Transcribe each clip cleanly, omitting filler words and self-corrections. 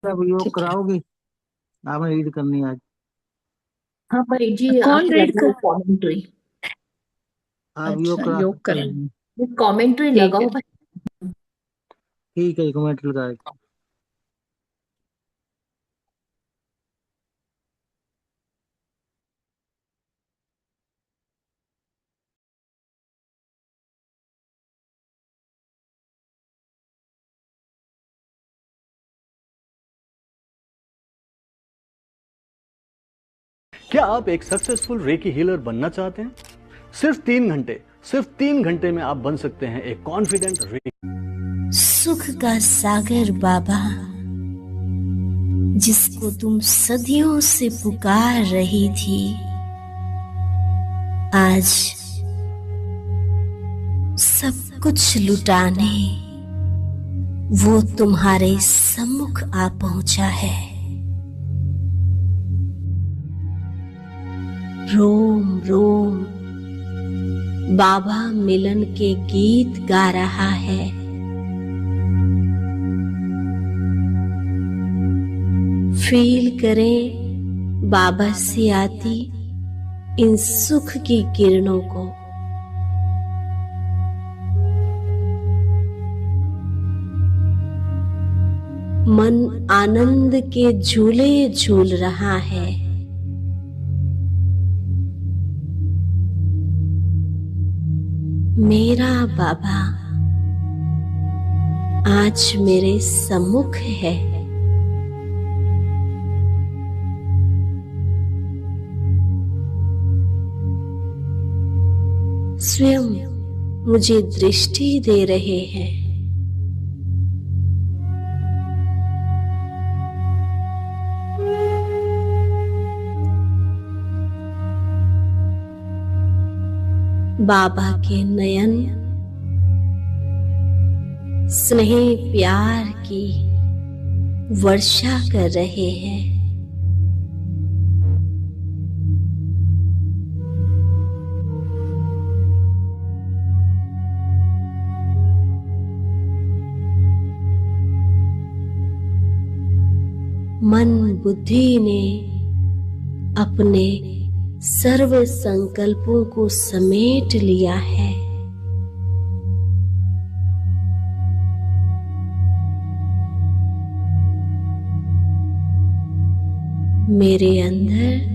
अब योग ठीक है। कराओगी? आपने रीड करनी है आज। हाँ भाई जी, कौन आप रीड लगाओ कर। कॉमेंट्री। आप योग अच्छा, करा योग सकते करें। हैं। कॉमेंट्री ठीक लगाओ है। भाई। ठीक है, कमेंट लगाए। क्या आप एक सक्सेसफुल रेकी हीलर बनना चाहते हैं? सिर्फ 3 घंटे में आप बन सकते हैं एक कॉन्फिडेंट रेकी। सुख का सागर बाबा, जिसको तुम सदियों से पुकार रही थी, आज सब कुछ लुटाने वो तुम्हारे सम्मुख आ पहुंचा है। रोम रोम बाबा मिलन के गीत गा रहा है। फील करें बाबा से आती इन सुख की किरणों को। मन आनंद के झूले झूल रहा है। मेरा बाबा आज मेरे सम्मुख है। स्वयं मुझे दृष्टि दे रहे हैं। बाबा के नयन स्नेह प्यार की वर्षा कर रहे हैं। मन बुद्धि ने अपने सर्व संकल्पों को समेट लिया है। मेरे अंदर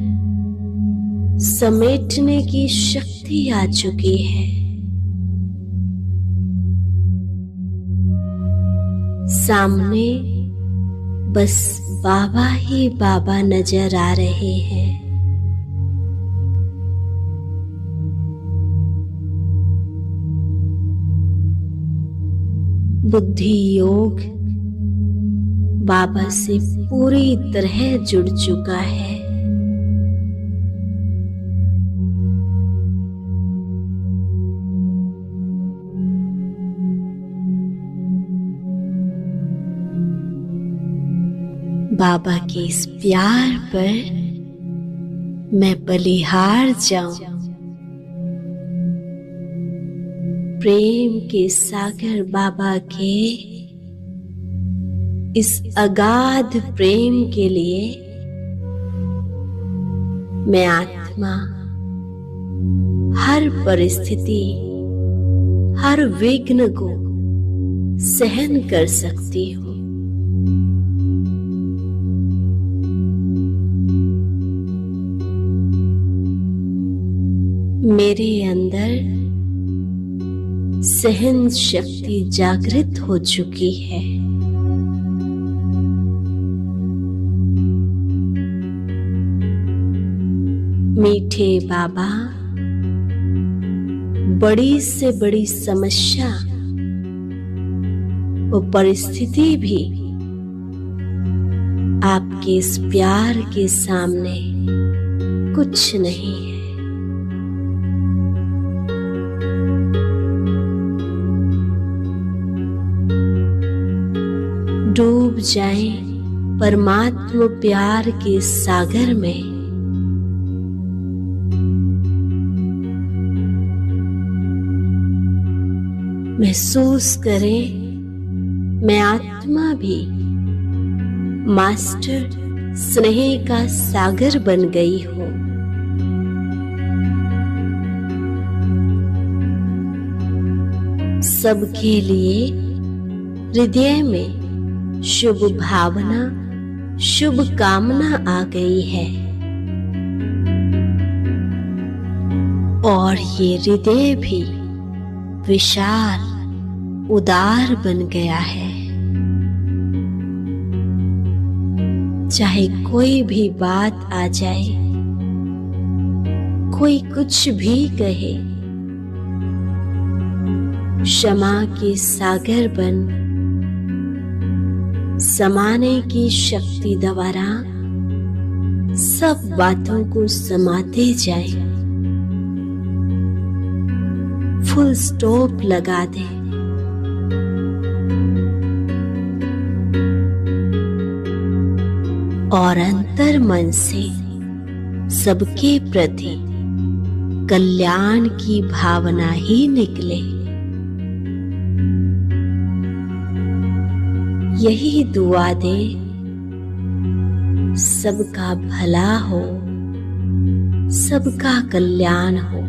समेटने की शक्ति आ चुकी है। सामने बस बाबा ही बाबा नजर आ रहे हैं। बुद्धि योग बाबा से पूरी तरह जुड़ चुका है। बाबा के इस प्यार पर मैं बलिहार जाऊं। प्रेम के सागर बाबा के इस अगाध प्रेम के लिए मैं आत्मा हर परिस्थिति, हर विघ्न को सहन कर सकती हूँ। मेरे अंदर सहन शक्ति जागृत हो चुकी है। मीठे बाबा बड़ी से बड़ी समस्या और परिस्थिति भी आपके इस प्यार के सामने कुछ नहीं है। डूब जाएं परमात्मा प्यार के सागर में। महसूस करें मैं आत्मा भी मास्टर स्नेह का सागर बन गई हूँ। सबके लिए हृदय में शुभ भावना, शुभ कामना आ गई है और ये हृदय भी विशाल, उदार बन गया है। चाहे कोई भी बात आ जाए, कोई कुछ भी कहे, क्षमा के सागर बन समाने की शक्ति द्वारा सब बातों को समाते जाए, फुल स्टॉप लगा दे। और अंतर मन से सबके प्रति कल्याण की भावना ही निकले। यही दुआ दे, सबका भला हो, सबका कल्याण हो।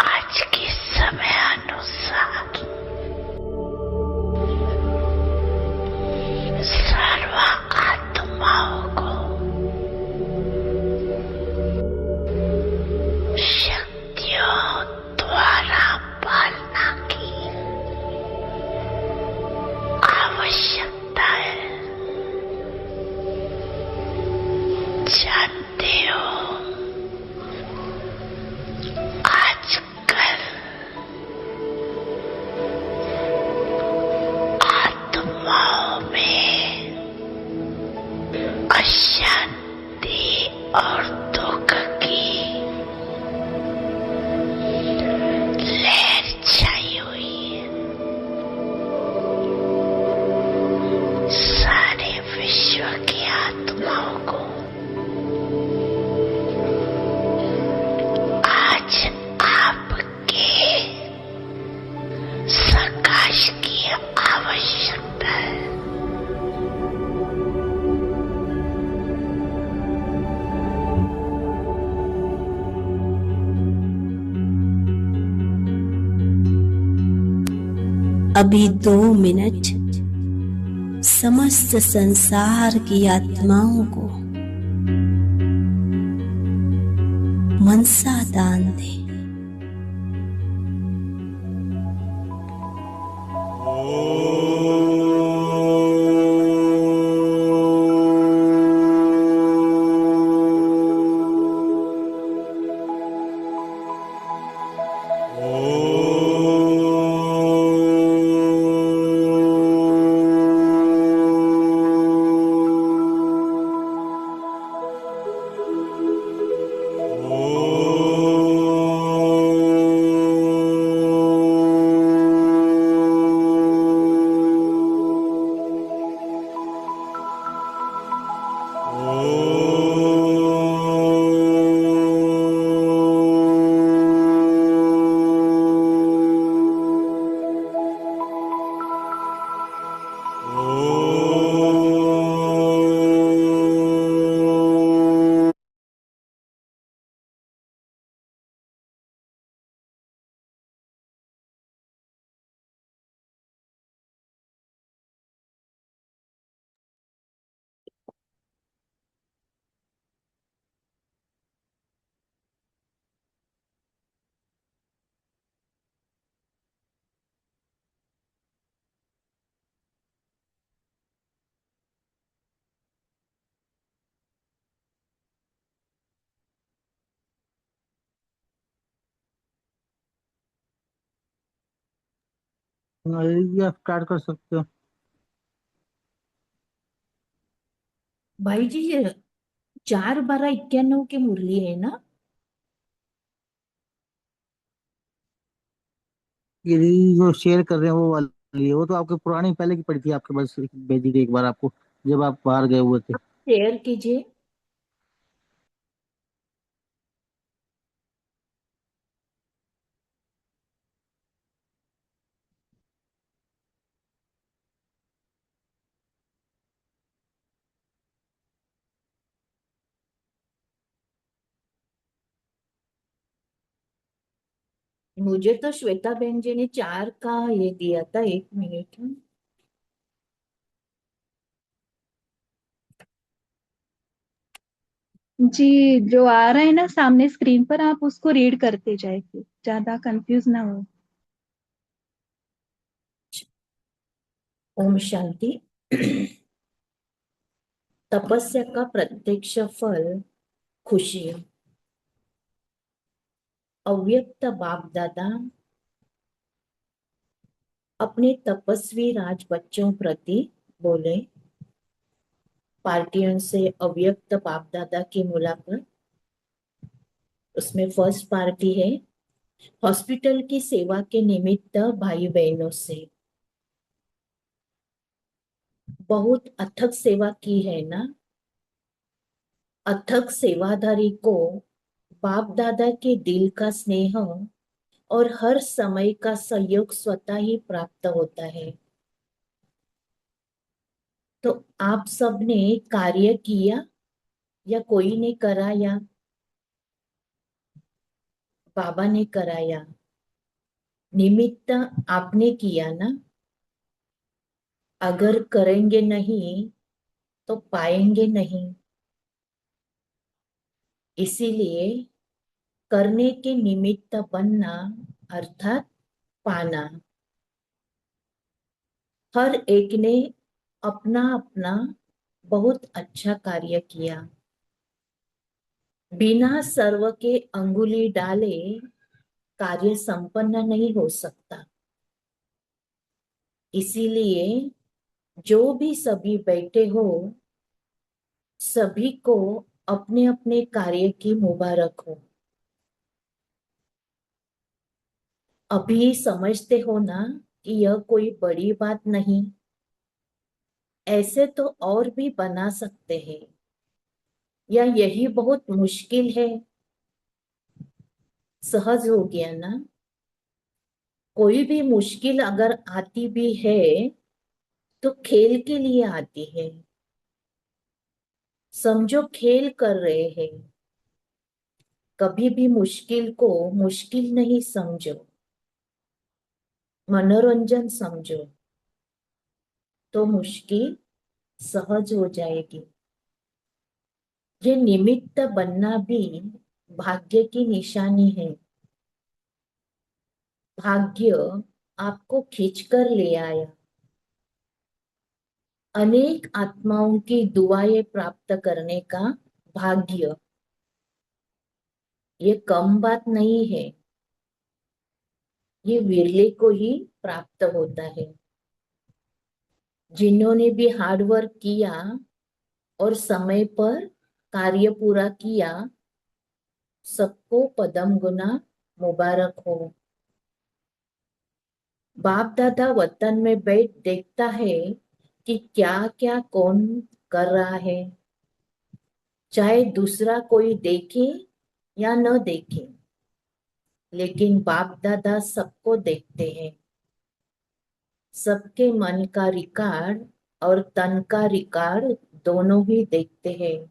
आज के समय अनुसार सर्व आत्माओं को शक्तियों द्वारा पालना की आवश्यकता है। जानते हो, आजकल आत्माओं में अशांति और दुख की लहर छाई हुई है। सारे विश्व की आत्माओं को आज आपके प्रकाश की आवश्यकता है। अभी 2 मिनट समस्त संसार की आत्माओं को मनसा दान दे। ये आप स्टार्ट कर सकते हो। भाई जी, ये 4/12/91 की मुरली है ना? ये जो शेयर कर रहे हैं वो वाली है, वो तो आपके पुरानी पहले की पड़ी थी आपके पास, भेजी थी एक बार आपको जब आप बाहर गए हुए थे। शेयर कीजिए। मुझे तो श्वेता बहन जी ने 4 का ये दिया था, 1 मिनट। जी, जो आ रहा है ना सामने स्क्रीन पर, आप उसको रीड करते जाए, फिर ज्यादा कंफ्यूज ना हो। ओम शांति। तपस्या का प्रत्यक्ष फल खुशी। अव्यक्त बाप दादा अपने तपस्वी राज बच्चों प्रति बोले। पार्टियों से अव्यक्त बाप दादा की मुलाकात। उसमें फर्स्ट पार्टी है हॉस्पिटल की सेवा के निमित्त भाई बहनों से। बहुत अथक सेवा की है ना। अथक सेवाधारी को बाप दादा के दिल का स्नेह और हर समय का सहयोग स्वतः ही प्राप्त होता है। तो आप सबने कार्य किया या कोई ने कराया? बाबा ने कराया। निमित्त आपने किया ना। अगर करेंगे नहीं तो पाएंगे नहीं। इसीलिए करने के निमित्त बनना अर्थात पाना। हर एक ने अपना अपना बहुत अच्छा कार्य किया। बिना सर्व के अंगुली डाले कार्य संपन्न नहीं हो सकता। इसीलिए जो भी सभी बैठे हो, सभी को अपने अपने कार्य की मुबारक हो। अभी समझते हो ना कि यह कोई बड़ी बात नहीं। ऐसे तो और भी बना सकते हैं, या यही बहुत मुश्किल है? सहज हो गया ना। कोई भी मुश्किल अगर आती भी है तो खेल के लिए आती है। समझो खेल कर रहे हैं। कभी भी मुश्किल को मुश्किल नहीं समझो, मनोरंजन समझो, तो मुश्किल सहज हो जाएगी। ये निमित्त बनना भी भाग्य की निशानी है। भाग्य आपको खींचकर ले आया। अनेक आत्माओं की दुआएं प्राप्त करने का भाग्य, ये कम बात नहीं है। ये विरले को ही प्राप्त होता है। जिन्होंने भी हार्ड वर्क किया और समय पर कार्य पूरा किया, सबको पदम गुना मुबारक हो। बाप दादा वतन में बैठ देखता है कि क्या क्या कौन कर रहा है, चाहे दूसरा कोई देखे या न देखे, लेकिन बाप दादा सबको देखते हैं। सबके मन का रिकॉर्ड और तन का रिकॉर्ड दोनों ही देखते हैं।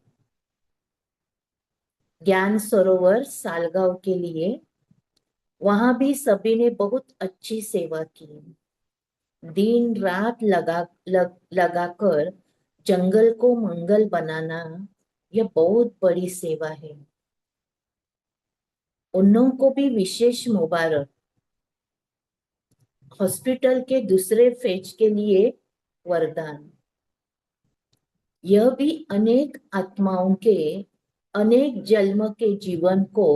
ज्ञान सरोवर सालगांव के लिए वहां भी सभी ने बहुत अच्छी सेवा की। दिन रात लगाकर जंगल को मंगल बनाना, यह बहुत बड़ी सेवा है। उन्हों को भी विशेष मुबारक। हॉस्पिटल के दूसरे फेज के लिए वरदान। यह भी अनेक आत्माओं के अनेक जन्म के जीवन को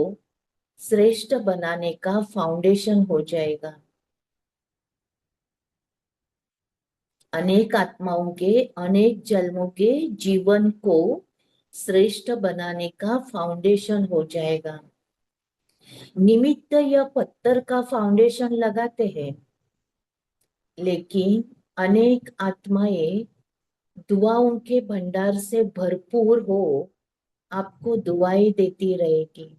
श्रेष्ठ बनाने का फाउंडेशन हो जाएगा। अनेक आत्माओं के अनेक जन्मों के जीवन को श्रेष्ठ बनाने का फाउंडेशन हो जाएगा। निमित्त या पत्थर का फाउंडेशन लगाते हैं, लेकिन अनेक आत्माएं दुआओं के भंडार से भरपूर हो आपको दुआएं देती रहेगी।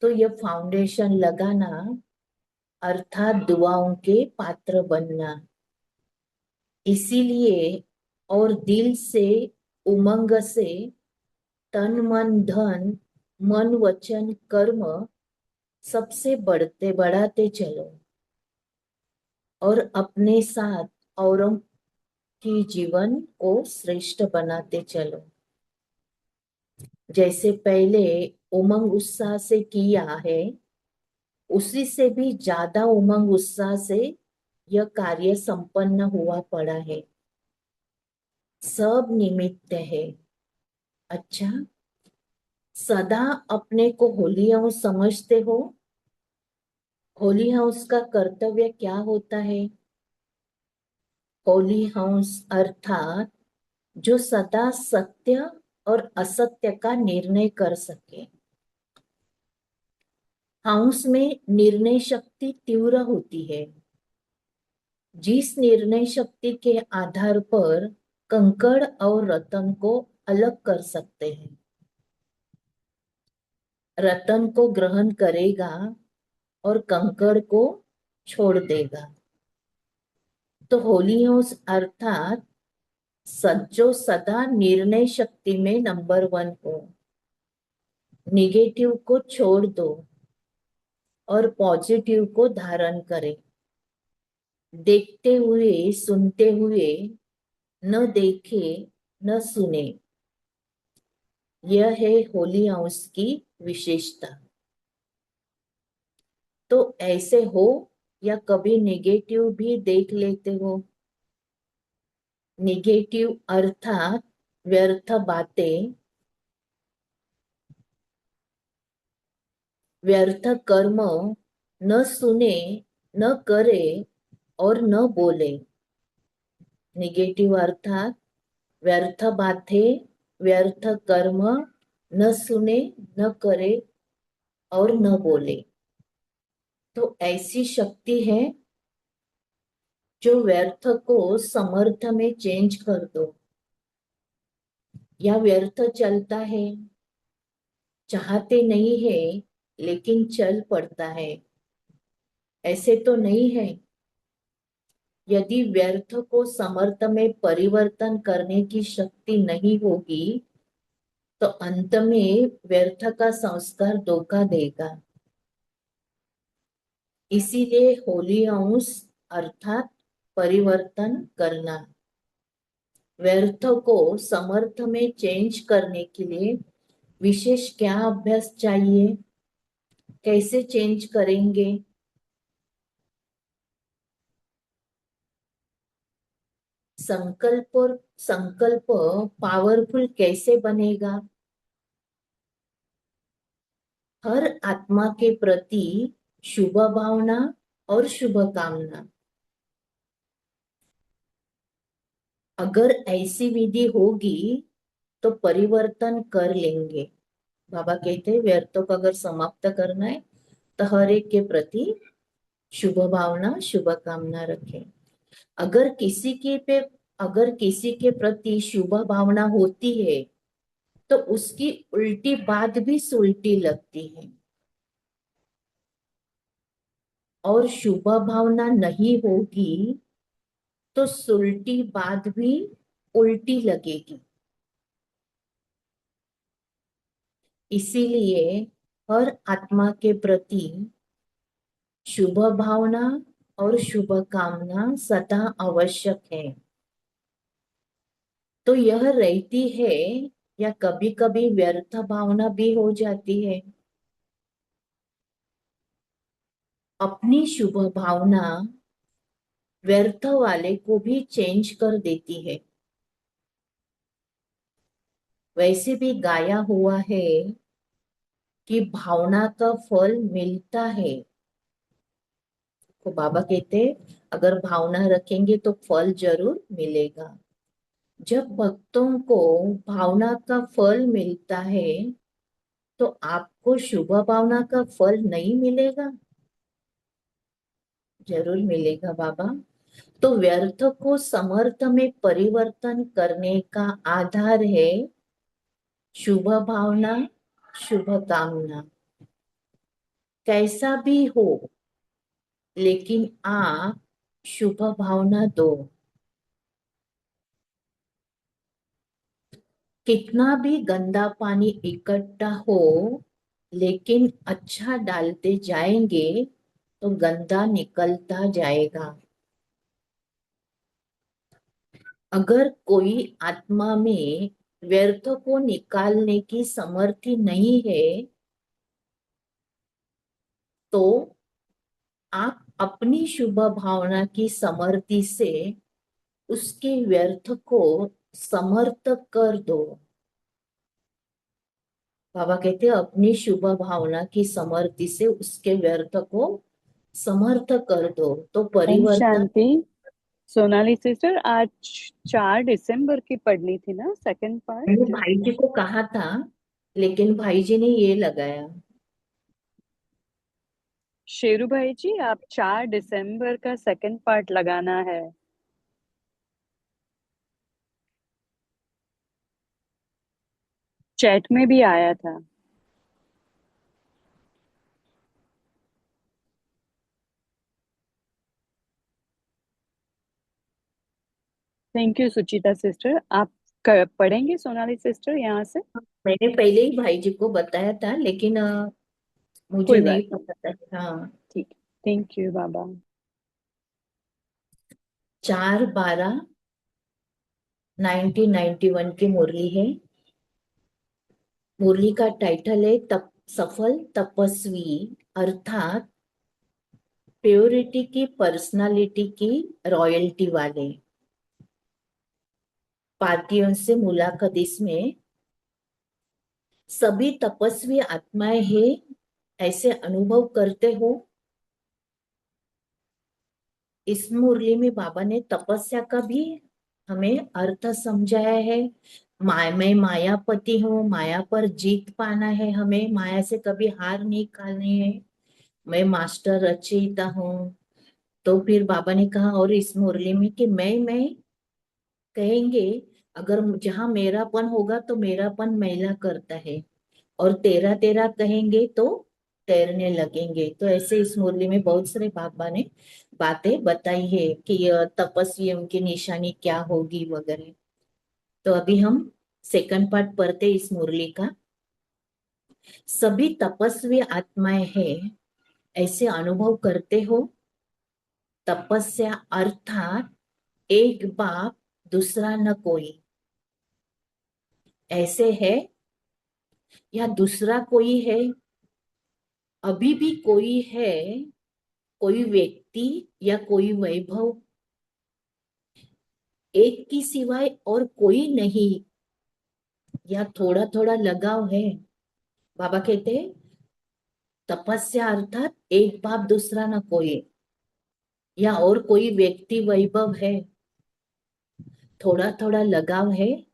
तो यह फाउंडेशन लगाना अर्थात दुआओं के पात्र बनना। इसीलिए और दिल से, उमंग से, तन मन धन, मन वचन कर्म सबसे बढ़ाते चलो और अपने साथ औरों की जीवन को श्रेष्ठ बनाते चलो। जैसे पहले उमंग उत्साह से किया है, उसी से भी ज्यादा उमंग उत्साह से यह कार्य संपन्न हुआ पड़ा है। सब निमित्त है। अच्छा, सदा अपने को होली हाउस समझते हो? होली हाउस का कर्तव्य क्या होता है? होली हाउस अर्थात जो सदा सत्य और असत्य का निर्णय कर सके। हाउस में निर्णय शक्ति तीव्र होती है। जिस निर्णय शक्ति के आधार पर कंकड़ और रतन को अलग कर सकते हैं। रतन को ग्रहण करेगा और कंकड़ को छोड़ देगा। तो होली हाउस अर्थात जो सदा निर्णय शक्ति में नंबर 1 हो। निगेटिव को छोड़ दो और पॉजिटिव को धारण करें। देखते हुए सुनते हुए न देखे न सुने, यह है होली हाउस की विशेषता। तो ऐसे हो या कभी नेगेटिव भी देख लेते हो? नेगेटिव अर्थात व्यर्थ बातें, व्यर्थ कर्म न सुने, न करे और न बोले। नेगेटिव अर्थात व्यर्थ बातें, व्यर्थ कर्म न सुने, न करे और न बोले। तो ऐसी शक्ति है जो व्यर्थ को समर्थ में चेंज कर दो। या व्यर्थ चलता है, चाहते नहीं है लेकिन चल पड़ता है, ऐसे तो नहीं है। यदि व्यर्थ को समर्थ में परिवर्तन करने की शक्ति नहीं होगी तो अंत में व्यर्थ का संस्कार धोखा देगा। इसीलिए होली हाउस अर्थात परिवर्तन करना। व्यर्थ को समर्थ में चेंज करने के लिए विशेष क्या अभ्यास चाहिए? कैसे चेंज करेंगे? संकल्प पावरफुल कैसे बनेगा? हर आत्मा के प्रति शुभ भावना और शुभ कामना। अगर ऐसी विधि होगी तो परिवर्तन कर लेंगे। बाबा कहते हैं व्यर्थों को अगर समाप्त करना है तो हर एक के प्रति शुभ भावना शुभ कामना रखें। अगर किसी के प्रति शुभ भावना होती है तो उसकी उल्टी बात भी सुलटी लगती है, और शुभ भावना नहीं होगी तो सुलटी बात भी उल्टी लगेगी। इसीलिए हर आत्मा के प्रति शुभ भावना और शुभ कामना सदा आवश्यक है। तो यह रहती है या कभी कभी व्यर्थ भावना भी हो जाती है। अपनी शुभ भावना व्यर्थ वाले को भी चेंज कर देती है। वैसे भी गाया हुआ है कि भावना का फल मिलता है। तो बाबा कहते अगर भावना रखेंगे तो फल जरूर मिलेगा। जब भक्तों को भावना का फल मिलता है तो आपको शुभ भावना का फल नहीं मिलेगा? जरूर मिलेगा बाबा। तो व्यर्थ को समर्थ में परिवर्तन करने का आधार है शुभ भावना शुभ कामना। कैसा भी हो लेकिन आप शुभ भावना दो। कितना भी गंदा पानी इकट्ठा हो लेकिन अच्छा डालते जाएंगे तो गंदा निकलता जाएगा। अगर कोई आत्मा में व्यर्थ को निकालने की समर्थी नहीं है तो आप अपनी शुभ भावना की समर्थी से उसके व्यर्थ को समर्थ कर दो। बाबा कहते हैं अपनी शुभ भावना की समर्थी से उसके व्यर्थ को समर्थ कर दो तो ओम परिवर्तन। शांति। सोनाली सिस्टर, आज 4 दिसंबर की पढ़नी थी ना सेकंड मैंने पार्ट? भाई जी को कहा था लेकिन भाई जी ने ये लगाया। शेरू भाई जी, आप 4 दिसंबर का सेकंड पार्ट लगाना है। चैट में भी आया था। Thank you Suchita sister. आप पढ़ेंगे सोनाली सिस्टर यहाँ से? मैंने पहले ही भाई जी को बताया था लेकिन मुझे कोई नहीं बात नहीं। पता था। हाँ, ठीक। थैंक यू बाबा। 4/12/1991 की मुरली है। मुरली का टाइटल है सफल तपस्वी, अर्थात प्योरिटी की पर्सनालिटी की रॉयल्टी वाले। पार्टियों से मुलाकात। इसमें सभी तपस्वी आत्माएं हैं ऐसे अनुभव करते हो। इस मुरली में बाबा ने तपस्या का भी हमें अर्थ समझाया है। मैं मायापति हूँ, माया पर जीत पाना है, हमें माया से कभी हार नहीं खानी है। मैं मास्टर रचयिता हूँ। तो फिर बाबा ने कहा और इस मुरली में कि मैं कहेंगे, अगर जहां मेरापन होगा तो मेरापन मैला करता है और तेरा तेरा कहेंगे तो तैरने लगेंगे। तो ऐसे इस मुरली में बहुत सारे बाबा ने बातें बताई है कि तपस्वियों की निशानी क्या होगी वगैरह। तो अभी हम सेकंड पार्ट पढ़ते इस मुरली का। सभी तपस्वी आत्माएं हैं ऐसे अनुभव करते हो। तपस्या अर्थात एक बाप दूसरा न कोई, ऐसे है या दूसरा कोई है। अभी भी कोई है, कोई व्यक्ति या कोई वैभव, एक की सिवाय और कोई नहीं, या थोड़ा थोड़ा लगाव है। बाबा कहते हैं तपस्या अर्थात एक बाप दूसरा न कोई, या और कोई व्यक्ति वैभव है, थोड़ा थोड़ा लगाव है।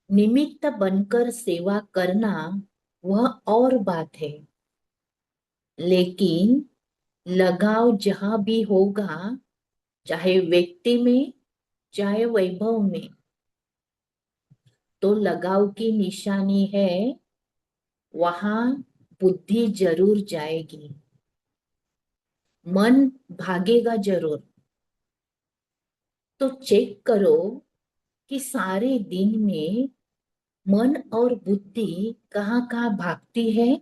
निमित्त बनकर सेवा करना वह और बात है, लेकिन लगाव जहां भी होगा, चाहे व्यक्ति में चाहे वैभव में, तो लगाव की निशानी है वहां बुद्धि जरूर जाएगी, मन भागेगा जरूर। तो चेक करो कि सारे दिन में मन और बुद्धि कहाँ कहाँ भागती है।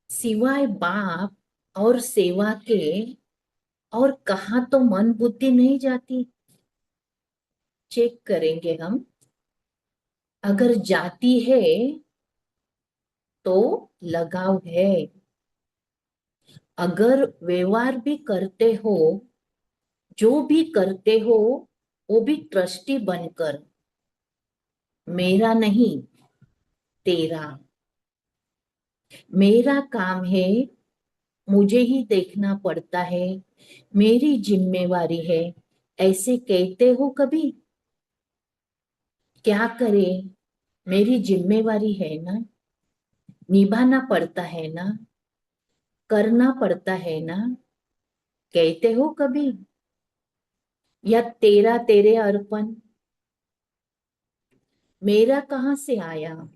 सिवाय बाप और सेवा के और कहाँ तो मन बुद्धि नहीं जाती। चेक करेंगे हम। अगर जाती है तो लगाव है। अगर व्यवहार भी करते हो, जो भी करते हो, वो भी ट्रस्टी बनकर, मेरा नहीं तेरा, मेरा काम है, मुझे ही देखना पड़ता है, मेरी जिम्मेवारी है, ऐसे कहते हो कभी? क्या करे, मेरी जिम्मेवारी है ना, निभाना पड़ता है ना, करना पड़ता है ना, कहते हो कभी? या तेरा तेरे अर्पण, मेरा कहाँ से आया,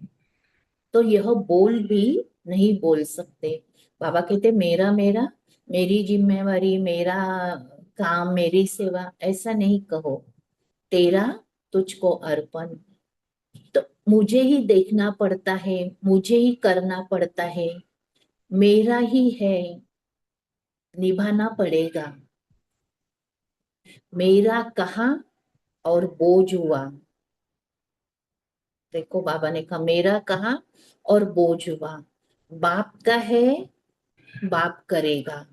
तो यह बोल भी नहीं बोल सकते। बाबा कहते मेरा मेरा, मेरी जिम्मेवारी, मेरा काम, मेरी सेवा, ऐसा नहीं कहो। तेरा तुझको अर्पण। तो मुझे ही देखना पड़ता है, मुझे ही करना पड़ता है, मेरा ही है, निभाना पड़ेगा। मेरा कहा और बोझ हुआ। देखो बाबा ने कहा मेरा कहा और बोझ हुआ। बाप का है, बाप करेगा।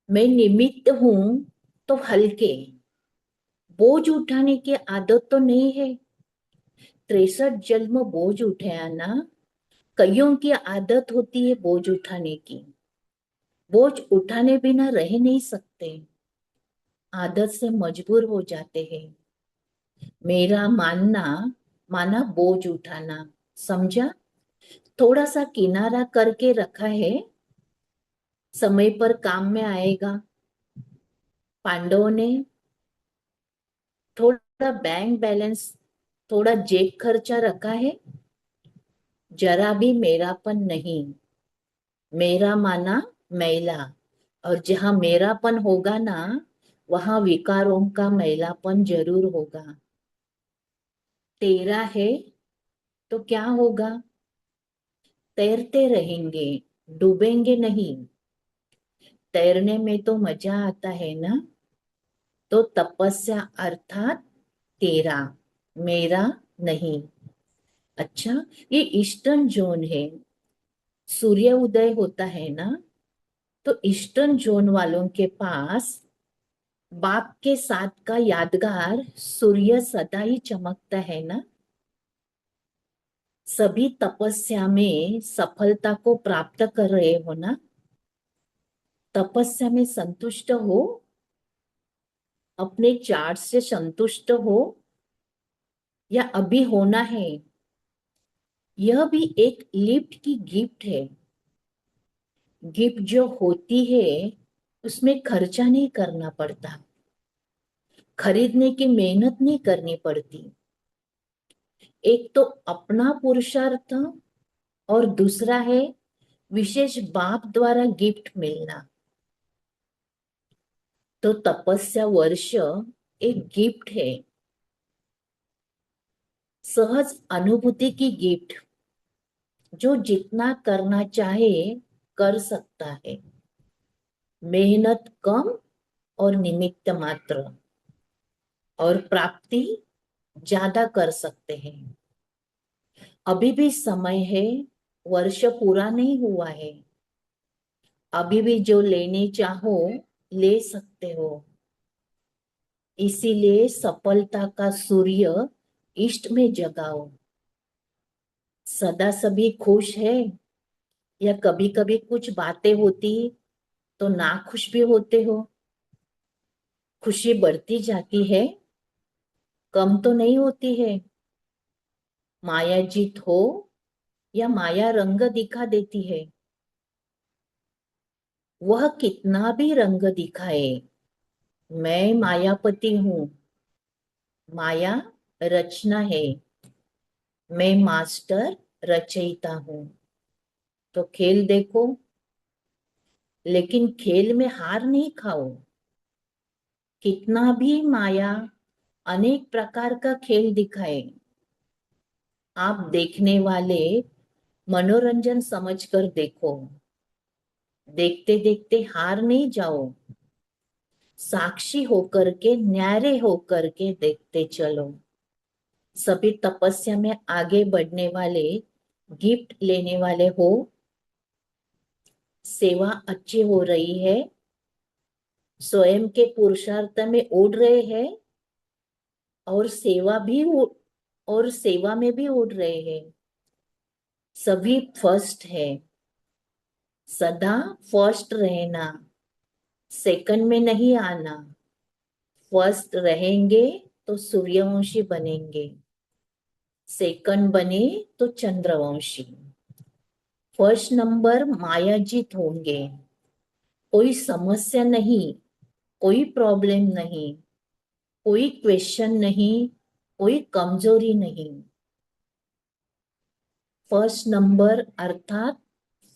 मैं निमित्त हूं तो हल्के, बोझ उठाने की आदत तो नहीं है। 63 जन्म बोझ उठाया ना। कईयों की आदत होती है बोझ उठाने की, बोझ उठाने बिना रह नहीं सकते, आदत से मजबूर हो जाते हैं। मेरा मानना माना बोझ उठाना, समझा? थोड़ा सा किनारा करके रखा है, समय पर काम में आएगा। पांडवों ने थोड़ा बैंक बैलेंस, थोड़ा जेब खर्चा रखा है, जरा भी मेरापन नहीं। मेरा माना मैला, और जहां मेरापन होगा ना, वहां विकारों का मैलापन जरूर होगा। तेरा है तो क्या होगा? तैरते रहेंगे, डूबेंगे नहीं। तैरने में तो मजा आता है ना। तो तपस्या अर्थात तेरा, मेरा नहीं। अच्छा, ये ईस्टर्न जोन है। सूर्य उदय होता है ना, तो ईस्टर्न जोन वालों के पास बाप के साथ का यादगार सूर्य सदा ही चमकता है ना। सभी तपस्या में सफलता को प्राप्त कर रहे हो ना। तपस्या में संतुष्ट हो, अपने चार्ट से संतुष्ट हो, या अभी होना है? यह भी एक लिफ्ट की गिफ्ट है। गिफ्ट जो होती है उसमें खर्चा नहीं करना पड़ता, खरीदने की मेहनत नहीं करनी पड़ती। एक तो अपना पुरुषार्थ, और दूसरा है विशेष बाप द्वारा गिफ्ट मिलना। तो तपस्या वर्ष एक गिफ्ट है, सहज अनुभूति की गिफ्ट, जो जितना करना चाहे कर सकता है। मेहनत कम और निमित्त मात्र, और प्राप्ति ज्यादा कर सकते हैं। अभी भी समय है, वर्ष पूरा नहीं हुआ है। अभी भी जो लेने चाहो ले सकते हो। इसीलिए सफलता का सूर्य ईस्ट में जगाओ। सदा सभी खुश है, या कभी कभी कुछ बातें होती तो नाखुश भी होते हो? खुशी बढ़ती जाती है, कम तो नहीं होती है। माया जीत हो या माया रंग दिखा देती है, वह कितना भी रंग दिखाए, मैं मायापति हूं। माया रचना है, मैं मास्टर रचयिता हूं। तो खेल देखो, लेकिन खेल में हार नहीं खाओ। कितना भी माया अनेक प्रकार का खेल दिखाए, आप देखने वाले मनोरंजन समझकर देखो। देखते देखते हार नहीं जाओ, साक्षी होकर के, न्यारे होकर के देखते चलो। सभी तपस्या में आगे बढ़ने वाले, गिफ्ट लेने वाले हो। सेवा अच्छी हो रही है, स्वयं के पुरुषार्थ में उड़ रहे हैं, और और सेवा में भी उड़ रहे हैं। सभी फर्स्ट है, सदा फर्स्ट रहना, सेकंड में नहीं आना। फर्स्ट रहेंगे तो सूर्यवंशी बनेंगे, सेकंड बने तो चंद्रवंशी। फर्स्ट नंबर मायाजीत होंगे। कोई समस्या नहीं, कोई प्रॉब्लम नहीं, कोई क्वेश्चन नहीं, कोई कमजोरी नहीं। फर्स्ट नंबर अर्थात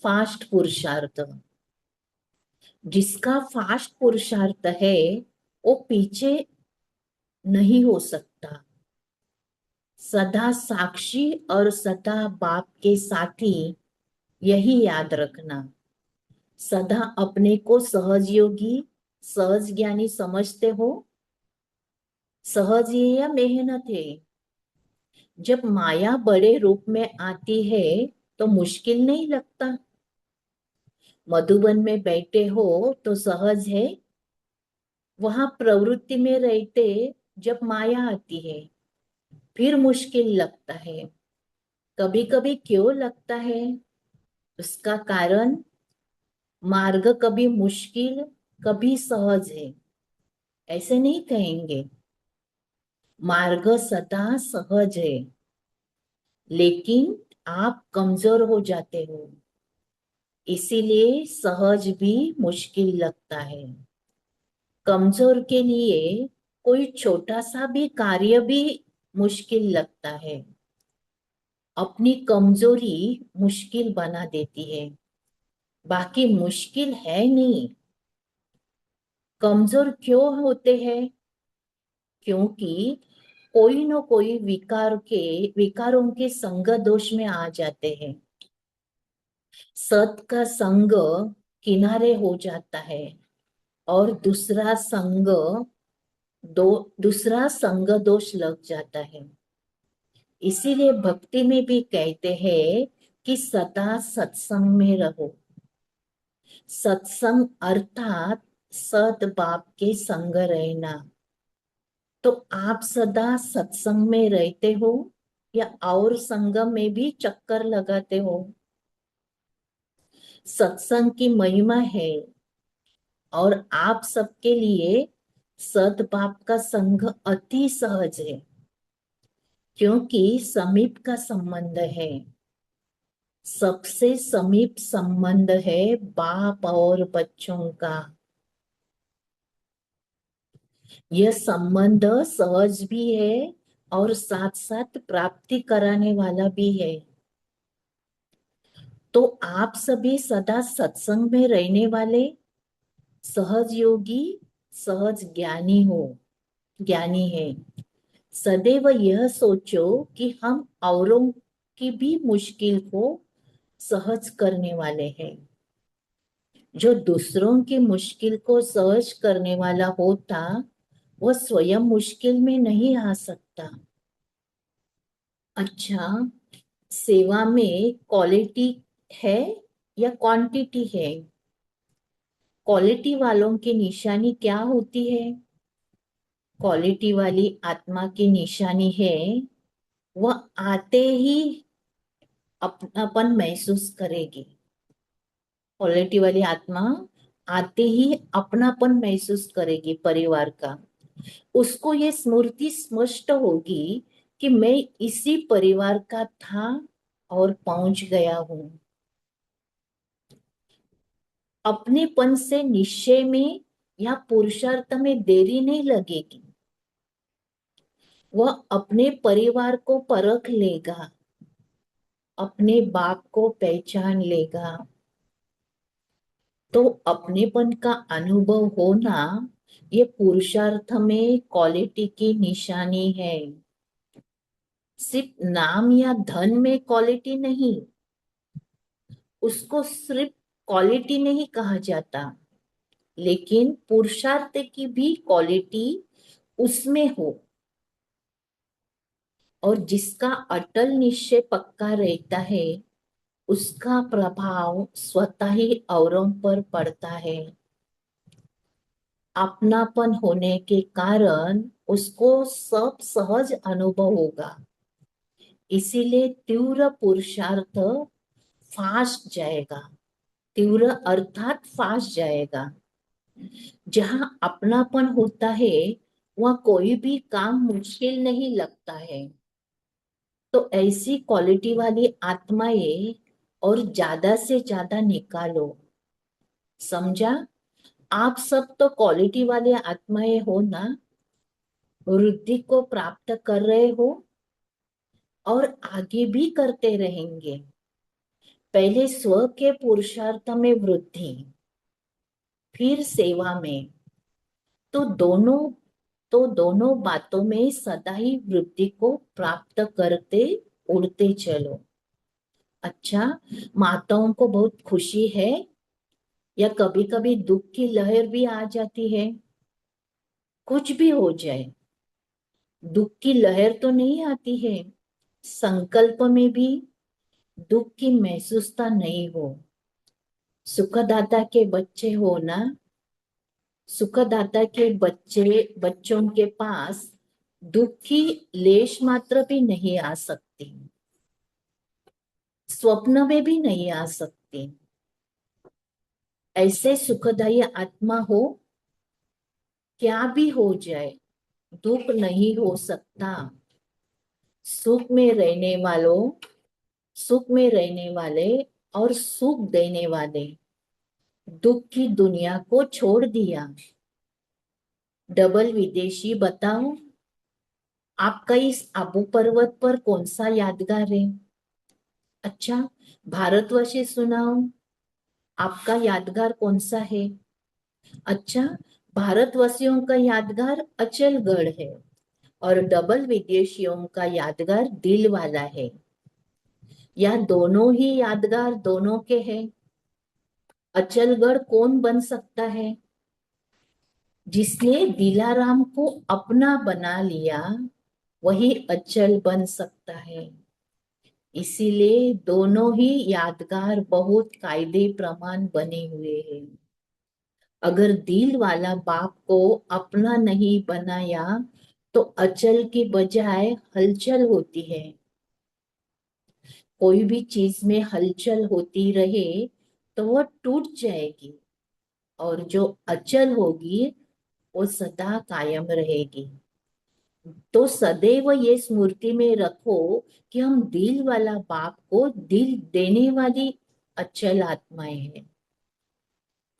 फास्ट पुरुषार्थ। जिसका फास्ट पुरुषार्थ है वो पीछे नहीं हो सकता। सदा साक्षी और सदा बाप के साथी, यही याद रखना। सदा अपने को सहज योगी, सहज ज्ञानी समझते हो। सहज है या मेहनत है? जब माया बड़े रूप में आती है तो मुश्किल नहीं लगता। मधुबन में बैठे हो तो सहज है। वहां प्रवृत्ति में रहते जब माया आती है फिर मुश्किल लगता है। कभी कभी क्यों लगता है? उसका कारण, मार्ग कभी मुश्किल कभी सहज है, ऐसे नहीं कहेंगे। मार्ग सदा सहज है, लेकिन आप कमजोर हो जाते हो, इसीलिए सहज भी मुश्किल लगता है। कमजोर के लिए कोई छोटा सा भी कार्य भी मुश्किल लगता है। अपनी कमजोरी मुश्किल बना देती है, बाकी मुश्किल है नहीं। कमजोर क्यों होते हैं? क्योंकि कोई न कोई विकारों के संग दोष में आ जाते हैं। सत का संग किनारे हो जाता है और दूसरा संग दोष लग जाता है। इसीलिए भक्ति में भी कहते हैं कि सदा सत्संग में रहो। सत्संग अर्थात सत बाप के संग रहना। तो आप सदा सत्संग में रहते हो या और संग में भी चक्कर लगाते हो? सत्संग की महिमा है और आप सबके लिए सद्भाव का संग अति सहज है, क्योंकि समीप का संबंध है। सबसे समीप संबंध है बाप और बच्चों का। यह संबंध सहज भी है और साथ साथ प्राप्ति कराने वाला भी है। तो आप सभी सदा सत्संग में रहने वाले सहज योगी, सहज ज्ञानी है। सदैव यह सोचो कि हम औरों की भी मुश्किल को सहज करने वाले हैं। जो दूसरों की मुश्किल को सहज करने वाला होता, वह स्वयं मुश्किल में नहीं आ सकता। अच्छा, सेवा में क्वालिटी है या क्वांटिटी है? क्वालिटी वालों की निशानी क्या होती है? क्वालिटी वाली आत्मा की निशानी है, वह आते ही अपनापन महसूस करेगी। क्वालिटी वाली आत्मा आते ही अपनापन महसूस करेगी परिवार का। उसको ये स्मृति स्पष्ट होगी कि मैं इसी परिवार का था और पहुंच गया हूं। अपनेपन से निश्चय में या पुरुषार्थ में देरी नहीं लगेगी। वह अपने परिवार को परख लेगा, अपने बाप को पहचान लेगा। तो अपनेपन का अनुभव होना ये पुरुषार्थ में क्वालिटी की निशानी है। सिर्फ नाम या धन में क्वालिटी नहीं, उसको सिर्फ क्वालिटी नहीं कहा जाता, लेकिन पुरुषार्थ की भी क्वालिटी उसमें हो। और जिसका अटल निश्चय पक्का रहता है, उसका प्रभाव स्वतः ही औरों पर पड़ता है। अपनापन होने के कारण उसको सब सहज अनुभव होगा। इसीलिए तीव्र पुरुषार्थ फास्ट जाएगा। तीव्र अर्थात फास्ट जाएगा। जहां अपनापन होता है वहां कोई भी काम मुश्किल नहीं लगता है। तो ऐसी क्वालिटी वाली आत्माएं और ज्यादा से ज्यादा निकालो। समझा? आप सब तो क्वालिटी वाली आत्माएं हो ना, वृद्धि को प्राप्त कर रहे हो और आगे भी करते रहेंगे। पहले स्व के पुरुषार्थ में वृद्धि, फिर सेवा में। तो दोनों तो दोनों बातों में सदा ही वृद्धि को प्राप्त करते उड़ते चलो। अच्छा, माताओं को बहुत खुशी है या कभी कभी दुख की लहर भी आ जाती है? कुछ भी हो जाए, दुख की लहर तो नहीं आती है। संकल्प में भी दुख की महसूसता नहीं हो। सुखदाता के बच्चे हो ना, सुखदाता के बच्चों के पास दुख की लेश मात्र भी नहीं आ सकती, स्वप्न में भी नहीं आ सकती। ऐसे सुखदायी आत्मा हो, क्या भी हो जाए दुख नहीं हो सकता। सुख में रहने वालों, सुख में रहने वाले और सुख देने वाले दुख की दुनिया को छोड़ दिया। डबल विदेशी, बताओ आपका इस आबू पर्वत पर कौन सा यादगार है? अच्छा, भारतवर्षी सुनाओ, आपका यादगार कौन सा है? अच्छा, भारतवासियों का यादगार अचलगढ़ है और डबल विदेशियों का यादगार दिल वाला है। या दोनों ही यादगार दोनों के हैं? अचलगढ़ कौन बन सकता है? जिसने दिलाराम को अपना बना लिया वही अचल बन सकता है। इसीलिए दोनों ही यादगार बहुत कायदे प्रमाण बने हुए हैं। अगर दिल वाला बाप को अपना नहीं बनाया तो अचल की बजाय हलचल होती है। कोई भी चीज में हलचल होती रहे तो वह टूट जाएगी और जो अचल होगी वो सदा कायम रहेगी। तो सदैव ये स्मृति में रखो कि हम दिल वाला बाप को दिल देने वाली अचल आत्माएं हैं।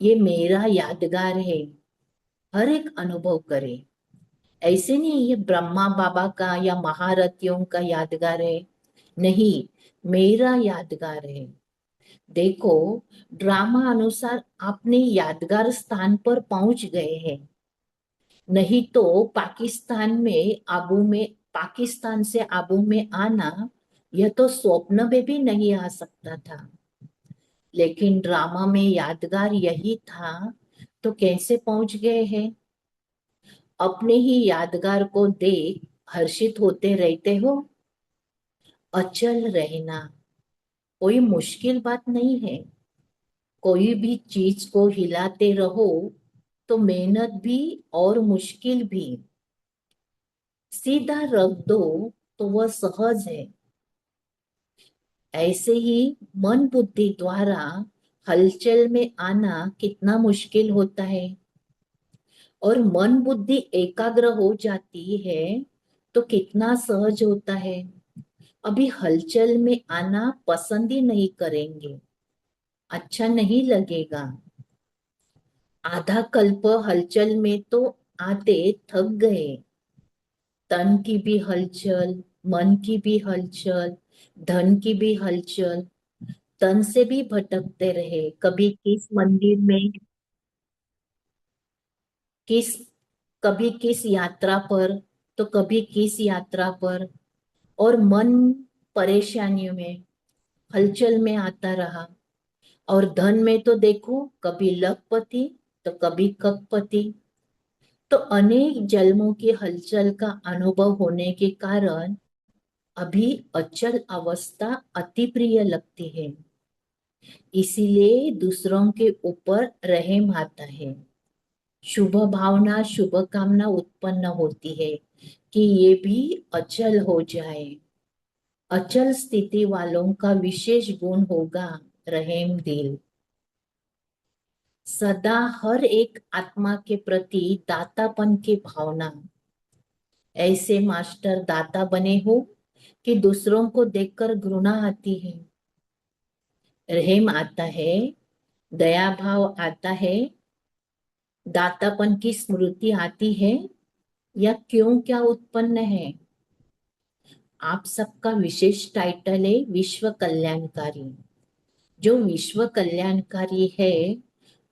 ये मेरा यादगार है, हर एक अनुभव करे। ऐसे नहीं ये ब्रह्मा बाबा का या महारथियों का यादगार है, नहीं, मेरा यादगार है। देखो, ड्रामा अनुसार आपने यादगार स्थान पर पहुंच गए हैं, नहीं तो पाकिस्तान से आबू में आना यह तो स्वप्न में भी नहीं आ सकता था। लेकिन ड्रामा में यादगार यही था, तो कैसे पहुंच गए हैं? अपने ही यादगार को देख हर्षित होते रहते हो। अचल रहना कोई मुश्किल बात नहीं है। कोई भी चीज को हिलाते रहो तो मेहनत भी और मुश्किल भी। सीधा रख दो तो वह सहज है। ऐसे ही मन बुद्धि द्वारा हलचल में आना कितना मुश्किल होता है, और मन बुद्धि एकाग्र हो जाती है तो कितना सहज होता है। अभी हलचल में आना पसंद ही नहीं करेंगे, अच्छा नहीं लगेगा। आधा कल्प हलचल में तो आते थक गए। तन की भी हलचल, मन की भी हलचल, धन की भी हलचल, तन से भी भटकते रहे। कभी किस मंदिर में, किस कभी किस यात्रा पर, तो कभी किस यात्रा पर, और मन परेशानियों में हलचल में आता रहा। और धन में तो देखो, कभी लखपति तो कभी कखपति। तो अनेक जन्मों की हलचल का अनुभव होने के कारण अभी अचल अवस्था अति प्रिय लगती है। इसीलिए दूसरों के ऊपर रहम आता है। शुभ भावना, शुभ कामना उत्पन्न होती है कि ये भी अचल हो जाए। अचल स्थिति वालों का विशेष गुण होगा रहम दिल। सदा हर एक आत्मा के प्रति दातापन की भावना। ऐसे मास्टर दाता बने हो कि दूसरों को देखकर घृणा आती है, रहम आता है, दया भाव आता है, दातापन की स्मृति आती है, या क्यों क्या उत्पन्न है? आप सबका विशेष टाइटल है विश्व कल्याणकारी। जो विश्व कल्याणकारी है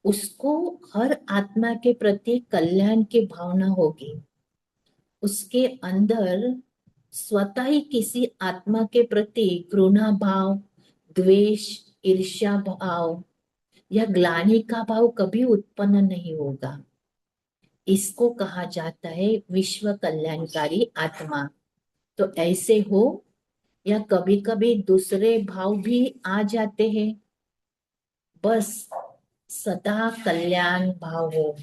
उसको हर आत्मा के प्रति कल्याण की भावना होगी। उसके अंदर स्वतः ही किसी आत्मा के प्रति घृणा भाव, द्वेष, ईर्ष्या भाव या ग्लानि का भाव कभी उत्पन्न नहीं होगा। इसको कहा जाता है विश्व कल्याणकारी आत्मा। तो ऐसे हो या कभी कभी दूसरे भाव भी आ जाते हैं, बस सदा कल्याण भाव हो।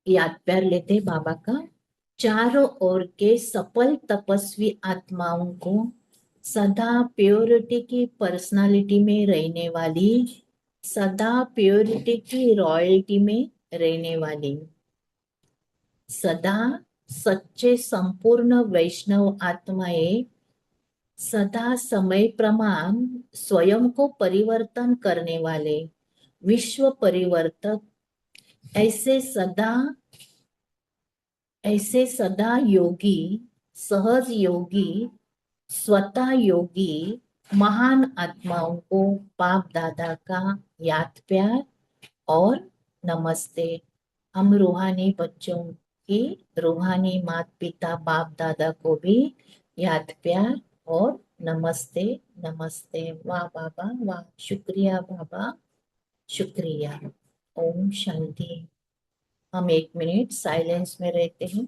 याद प्यार लेते बाबा का। चारों ओर के सफल तपस्वी आत्माओं को सदा प्योरिटी की पर्सनालिटी में रहने वाली, सदा प्योरिटी की रॉयल्टी में रहने वाली, सदा सच्चे संपूर्ण वैष्णव आत्माएं, सदा समय प्रमाण स्वयं को परिवर्तन करने वाले विश्व परिवर्तक, ऐसे सदा योगी, सहज योगी, स्वतः योगी महान आत्माओं को बाप दादा का याद प्यार और नमस्ते। हम रूहानी बच्चों की, रूहानी माता पिता बाप दादा को भी याद प्यार और नमस्ते। नमस्ते। वाह बाबा वाह, शुक्रिया बाबा, शुक्रिया। ओम शांति। हम 1 मिनट साइलेंस में रहते हैं।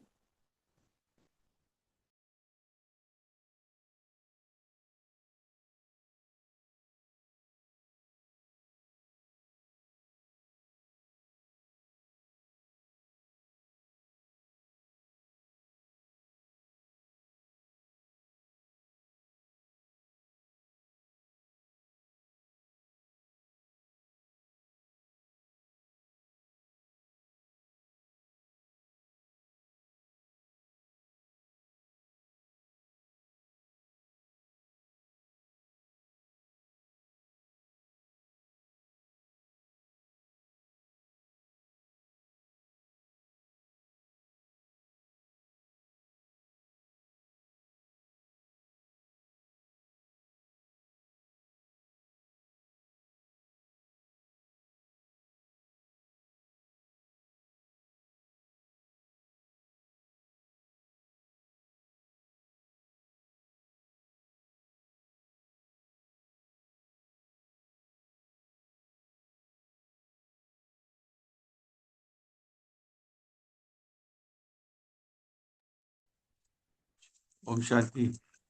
ओम शांति।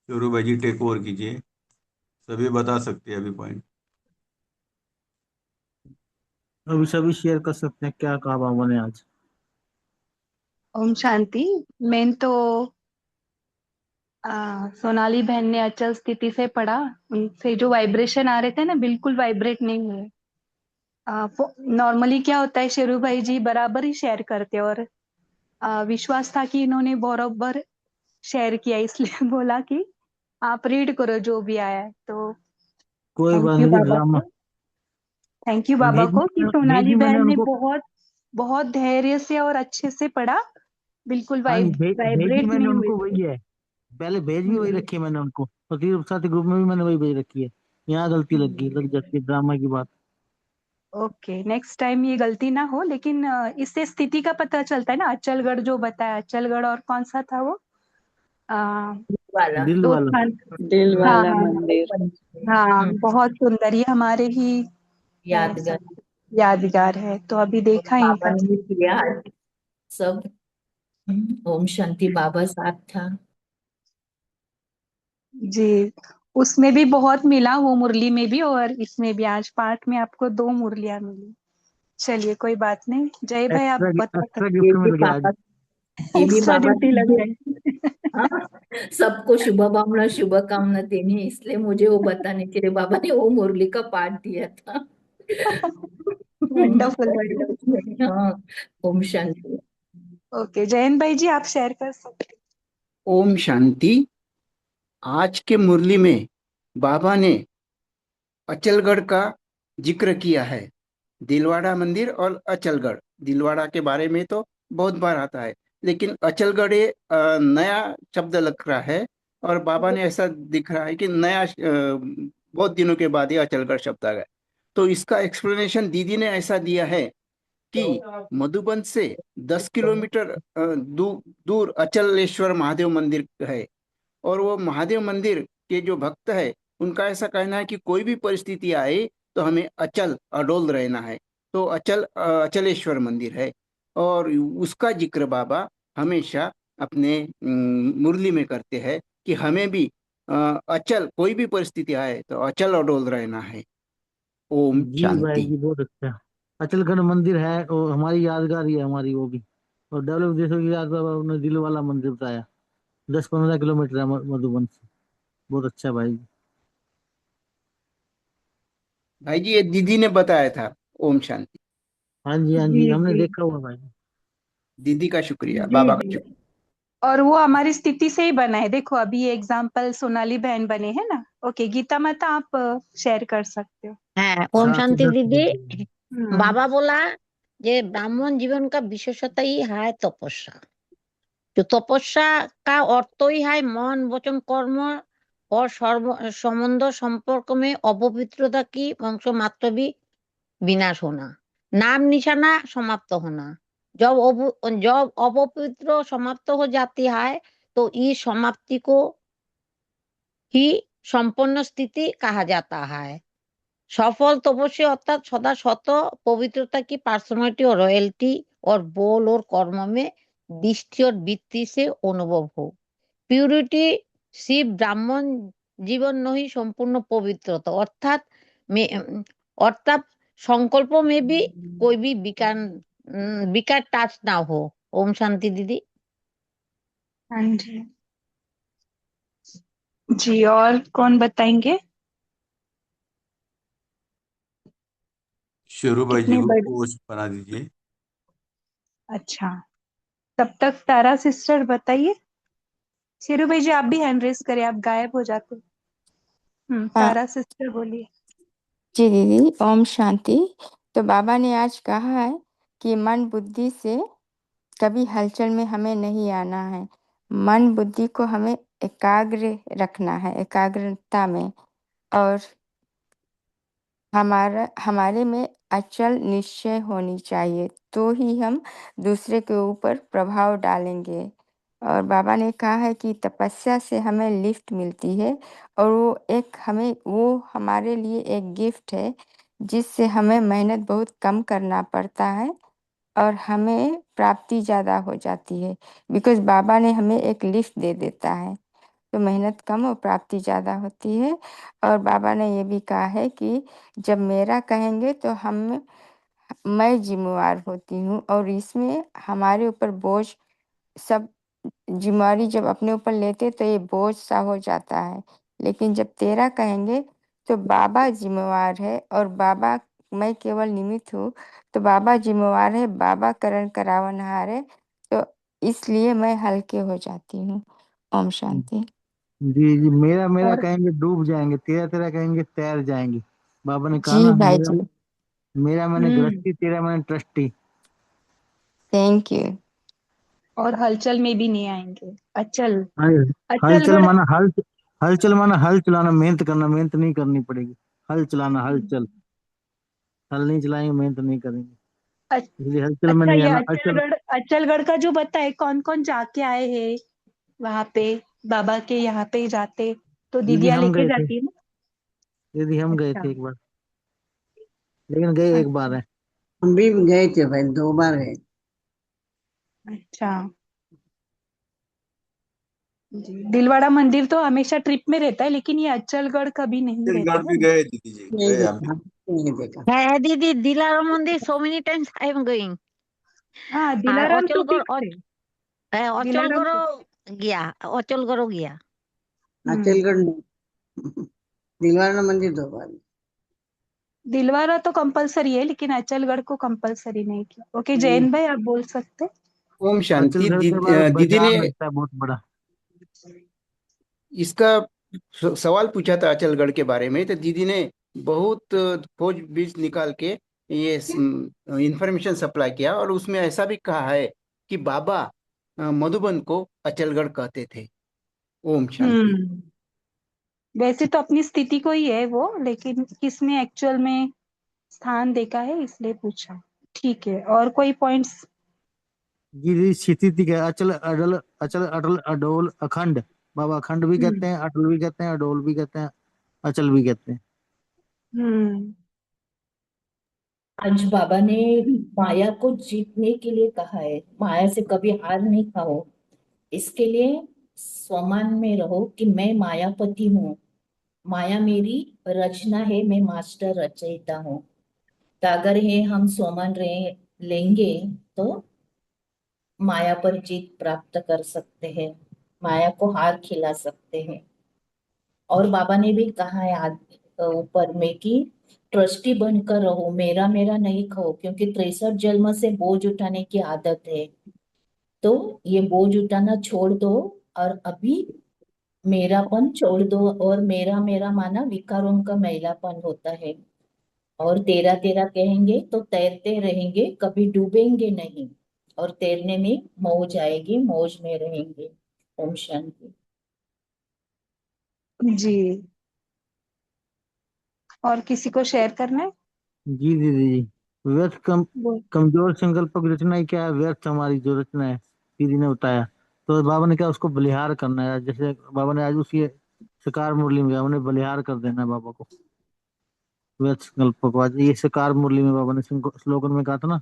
योरू भाई जी टेक ओवर कीजिए, सभी बता सकते हैं अभी पॉइंट। अभी सभी शेयर कर सकते हैं क्या कहा बाबा ने आज। ओम शांति। मेन तो सोनाली बहन ने अचल स्थिति से पढ़ा, उनसे जो वाइब्रेशन आ रहे थे ना बिल्कुल वाइब्रेट नहीं हुए। नॉर्मली क्या होता है, शेरू भाई जी बराबर ही शेयर करते और विश्वास था कि इन्होंने बराबर शेयर किया, इसलिए बोला कि आप रीड करो जो भी आया है। तो कोई थैंक बात यू नहीं जी, बाबा ड्रामा को, थैंक यू बाबा को कि सोनाली भेजी मैंने बहन ने उनको। बहुत बहुत धैर्य से और अच्छे से पढ़ा, बिल्कुल हाँ जी, भेजी वाइब्रेट मैंने नहीं हुए उनको थे। वही है। पहले भेज भी वही हम्म, रखी है मैंने उनको, फकीर साथी ग्रुप में भी मैंने वही भेज रखी है। यहाँ गलती लग जाती है ड्रामा की बात। ओके, नेक्स्ट टाइम ये गलती ना हो। लेकिन इससे स्थिति का पता चलता है ना, अचलगढ़ जो बताया, अचलगढ़ और कौन सा था वो, आ, वाला। दिल दो वाला। स्थान। दिल हाँ वाला हाँ मंदिर। हाँ, बहुत सुंदर, ये हमारे ही यादगार। सब यादगार है। तो अभी देखा इन बाबा सब। ने किया सब। ओम शांति बाबा साथ था। जी, उसमें भी बहुत मिला, वो मुरली में भी और इसमें भी। आज पाठ में आपको 2 मुरलियां मिली। चलिए कोई बात नहीं, जय भाई आप एक्स्ट्रा बता एक्स्ट्रा सकते ये गिफ्ट भी मिल गया आज। बाबा, ये भी एक्स्ट्रा बाबा ड्यूटी लग ने गई। हाँ, सबको शुभ भावना शुभ कामना देनी है, इसलिए मुझे वो बताने के लिए बाबा ने वो मुरली का पाठ दिया था। Wonderful wonderful. हाँ। ओम शांति। ओके, जयंत भाई जी आप शेयर कर सकते ओम शांति। आज के मुरली में बाबा ने अचलगढ़ का जिक्र किया है। दिलवाड़ा मंदिर और अचलगढ़, दिलवाड़ा के बारे में तो बहुत बार आता है, लेकिन अचलगढ़ ये नया शब्द लग रहा है। और बाबा ने ऐसा दिख रहा है कि नया बहुत दिनों के बाद ये अचलगढ़ शब्द आ गया। तो इसका एक्सप्लेनेशन दीदी ने ऐसा दिया है कि मधुबन से 10 किलोमीटर दूर अचलेश्वर महादेव मंदिर है। और वो महादेव मंदिर के जो भक्त है उनका ऐसा कहना है कि कोई भी परिस्थिति आए तो हमें अचल अडोल रहना है। तो अचलेश्वर मंदिर है। और उसका जिक्र बाबा हमेशा अपने मुरली में करते हैं कि हमें भी अचल कोई भी परिस्थिति आए तो अचल अडोल रहना है। ओम जी भाई शांति। जी, बहुत अच्छा। अचलगढ़ मंदिर है और हमारी यादगार ही है हमारी वो भी। और डेवलप देशों की याद उन्होंने दिल वाला मंदिर बताया। 10-15 किलोमीटर है मधुबन से। बहुत अच्छा भाई। भाई जी ये दीदी ने बताया था। ओम शांति। हाँ जी हाँ जी, जी हमने जी देखा हुआ भाई। दीदी का शुक्रिया, जी बाबा का जी। शुक्रिया। और वो हमारी स्थिति से ही बना है। देखो अभी ये एग्जाम्पल सोनाली बहन बने हैं ना। ओके गीता माता, आप शेयर कर सकते हो। হ্যাঁ ওম हाँ শান্তি सिद्धार्थ দিদি। हम्म। বাবা বলা যে ब्राह्मण जीवन का विशेषता ही है तपस्या। तो तपस्या का अर्थ ही है मन वचन कर्म और सर्व संबंध संपर्क में अपवित्रता की वंश मात्र भी विनाश होना, नाम निशाना समाप्त होना। जब अपवित्र समाप्त हो जाती है तो इस समाप्ति को ही संपन्न स्थिति कहा जाता है। सफल तपस्वी अर्थात सदा सत पवित्रता की पर्सनालिटी और रॉयल्टी और बोल और कर्म में दृष्टि और वृत्ति से अनुभव हो। प्यूरिटी सिर्फ ब्राह्मण जीवन नहीं संपूर्ण पवित्रता अर्थात संकल्प में भी कोई भी विकार टच ना हो। ओम शांति दीदी। हाँ जी जी। और कौन बताएंगे? शेरू भाई जी कितने को बड़े। पोस्ट बना दीजिए। अच्छा, तब तक तारा सिस्टर बताइए। शेरू भाई जी आप भी हैंड रेस करें, आप गायब हो जाते हो। हाँ तारा सिस्टर बोलिए। जी दीदी, ओम शांति। तो बाबा ने आज कहा है कि मन बुद्धि से कभी हलचल में हमें नहीं आना है। मन बुद्धि को हमें एकाग्र रखना है, एकाग्रता में। और हमारे में अचल निश्चय होनी चाहिए, तो ही हम दूसरे के ऊपर प्रभाव डालेंगे। और बाबा ने कहा है कि तपस्या से हमें लिफ्ट मिलती है, और वो हमारे लिए एक गिफ्ट है, जिससे हमें मेहनत बहुत कम करना पड़ता है और हमें प्राप्ति ज़्यादा हो जाती है। बिकॉज़ बाबा ने हमें एक लिफ्ट दे देता है, तो मेहनत कम और प्राप्ति ज़्यादा होती है। और बाबा ने ये भी कहा है कि जब मेरा कहेंगे तो मैं जिम्मेवार होती हूँ, और इसमें हमारे ऊपर बोझ, सब जिम्मेवारी जब अपने ऊपर लेते तो ये बोझ सा हो जाता है। लेकिन जब तेरा कहेंगे तो बाबा जिम्मेवार है, और मैं केवल निमित्त हूँ। तो बाबा जिम्मेवार है, बाबा करण करावनहार है, तो इसलिए मैं हल्के हो जाती हूँ। ओम शांति। जी जी, मेरा मेरा और कहेंगे डूब जाएंगे, तेरा तेरा कहेंगे तैर जाएंगे। बाबा ने कहा जी ना, भाई मेरा जी, मेरा मैंने हम्म। गृहस्थी, तेरा मैंने ट्रस्टी। Thank you. और हलचल में भी नहीं आएंगे। अचल। हल हलचल अचलगढ़। माना हल हलचल माना हल चलाना, मेहनत करना, मेहनत नहीं करनी पड़ेगी। हल चलाना, हल चल। हल नहीं चलाएंगे, मेहनत नहीं करेंगे। अ- इसलिए हलचल में अच्छा, नहीं ये आना, हलचल। अचलगढ़ का जो बताए कौन कौन जाके आए हैं वहां पे, बाबा के यहाँ पे जाते तो दीदी दीदिया हम लेके गए थे। जाती है ना। दीदी हम गए अच्छा थे एक बार, लेकिन गए एक बार अच्छा है। हम भी गए थे भाई, 2 बार गए। अच्छा। जी, दिलवाड़ा मंदिर तो हमेशा ट्रिप में रहता है, लेकिन ये अचलगढ़ कभी नहीं रहता छत्तीसगढ़ है भी ना। गए दीदी जी, नहीं गए हम भी। देखा, नहीं देखा। হ্যাঁ দিদি, দিলারা মন্দির so many times I am going। हाँ আর दिलाराम तो অচলগড় फिक्स है। दिलाराम অচলগড়ও फिक्स। গিয়া, অচলগড়ও গিয়া। अचलगढ़ हम्म। नहीं। दिलवाना मंदिर 2 बार। दिलवारा तो कंपलसरी है, लेकिन अचलगढ़ को कंपलसरी नहीं किया। ओके जैन भाई आप बोल सकते। ओम शांति। हलचल घर के बाद दीदी ने बाजार लगता है बहुत बड़ा। इसका सवाल पूछा था अचलगढ़ के बारे में, तो दीदी ने बहुत खोजबीन निकाल के ये इंफॉर्मेशन सप्लाई किया, और उसमें ऐसा भी कहा है कि बाबा मधुबन को अचलगढ़ कहते थे। ओम शांति। हम्म। वैसे तो अपनी स्थिति को ही है वो, लेकिन किसने एक्चुअल में स्थान देखा है इसलिए पूछा। ठीक है, और कोई पॉइंट्स? गिरी स्थिति का अचल अडल अचल अटल अडोल अखंड। बाबा अखंड भी कहते हैं, अटल भी कहते हैं, अडोल भी कहते हैं, अचल भी कहते हैं। हम्म। आज बाबा ने माया को जीतने के लिए कहा है, माया से कभी हार नहीं खाओ। इसके लिए स्वमान में रहो कि मैं मायापति हूँ, माया मेरी रचना है, मैं मास्टर रचयिता हूँ। तो अगर ये हम स्वमान रहे लेंगे तो माया पर जीत प्राप्त कर सकते हैं, माया को हार खिला सकते हैं। और बाबा ने भी कहा है ऊपर में कि ट्रस्टी बनकर रहो, मेरा मेरा नहीं खाओ, क्योंकि 63 जन्म से बोझ उठाने की आदत है। तो ये बोझ उठाना छोड़ दो और अभी मेरापन छोड़ दो। और मेरा मेरा माना विकारों का मैलापन होता है। और तेरा तेरा कहेंगे तो तैरते रहेंगे, कभी डूबेंगे नहीं। और तैरने में मौज आएगी, मौज में रहेंगे। ओम शांति। जी, और किसी को शेयर करना है? जी दीदी जी। व्यर्थ बोल। कमजोर संकल्प की रचना ही क्या है? व्यर्थ हमारी जो रचना है, दीदी ने बताया। तो बाबा ने क्या उसको बलिहार करना है, जैसे बाबा ने आज उसी शिकार मुरली में हमने बलिहार कर देना है बाबा को। व्यर्थ संकल्प को आज ये शिकार मुरली में बाबा ने स्लोगन में कहा था ना,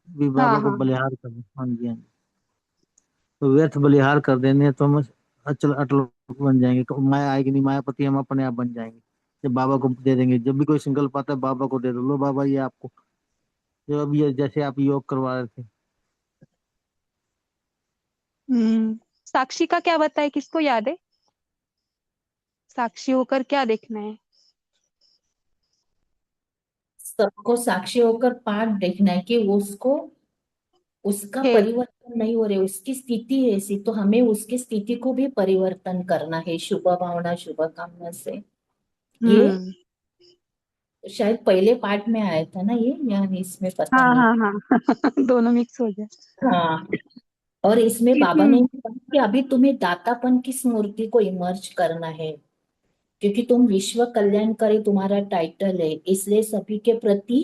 भी हाँ बाबा को हाँ। बलिहार कर दे। हाँ जी हाँ जी। तो व्यर्थ बलिहार कर देने हैं तो हम अचल अटल बन जाएंगे। माया आएगी नहीं, मायापति हम अपने आप बन जाएंगे जब बाबा को दे देंगे। जब भी कोई संकल्प आता है बाबा को दे दो, लो बाबा ये आपको, जो अभी ये जैसे आप योग करवा रहे थे। साक्षी का क्या बताए, किसको याद है? साक्षी होकर क्या देखना है? सबको साक्षी होकर पाठ देखना है कि उसको उसका खेल। परिवर्तन नहीं हो रहा है, उसकी स्थिति है ऐसी, तो हमें उसकी स्थिति को भी परिवर्तन करना है शुभ भावना शुभ कामना से। ये हम्म। शायद पहले पार्ट में आया था ना ये, या इसमें पता हाँ नहीं। हाँ हाँ दोनों मिक्स हो गया। हाँ। और इसमें बाबा ने किसी। कहा कि अभी तुम्हें दातापन की स्मृति को इमर्ज करना है, क्योंकि तुम विश्व कल्याणकारी तुम्हारा टाइटल है, इसलिए सभी के प्रति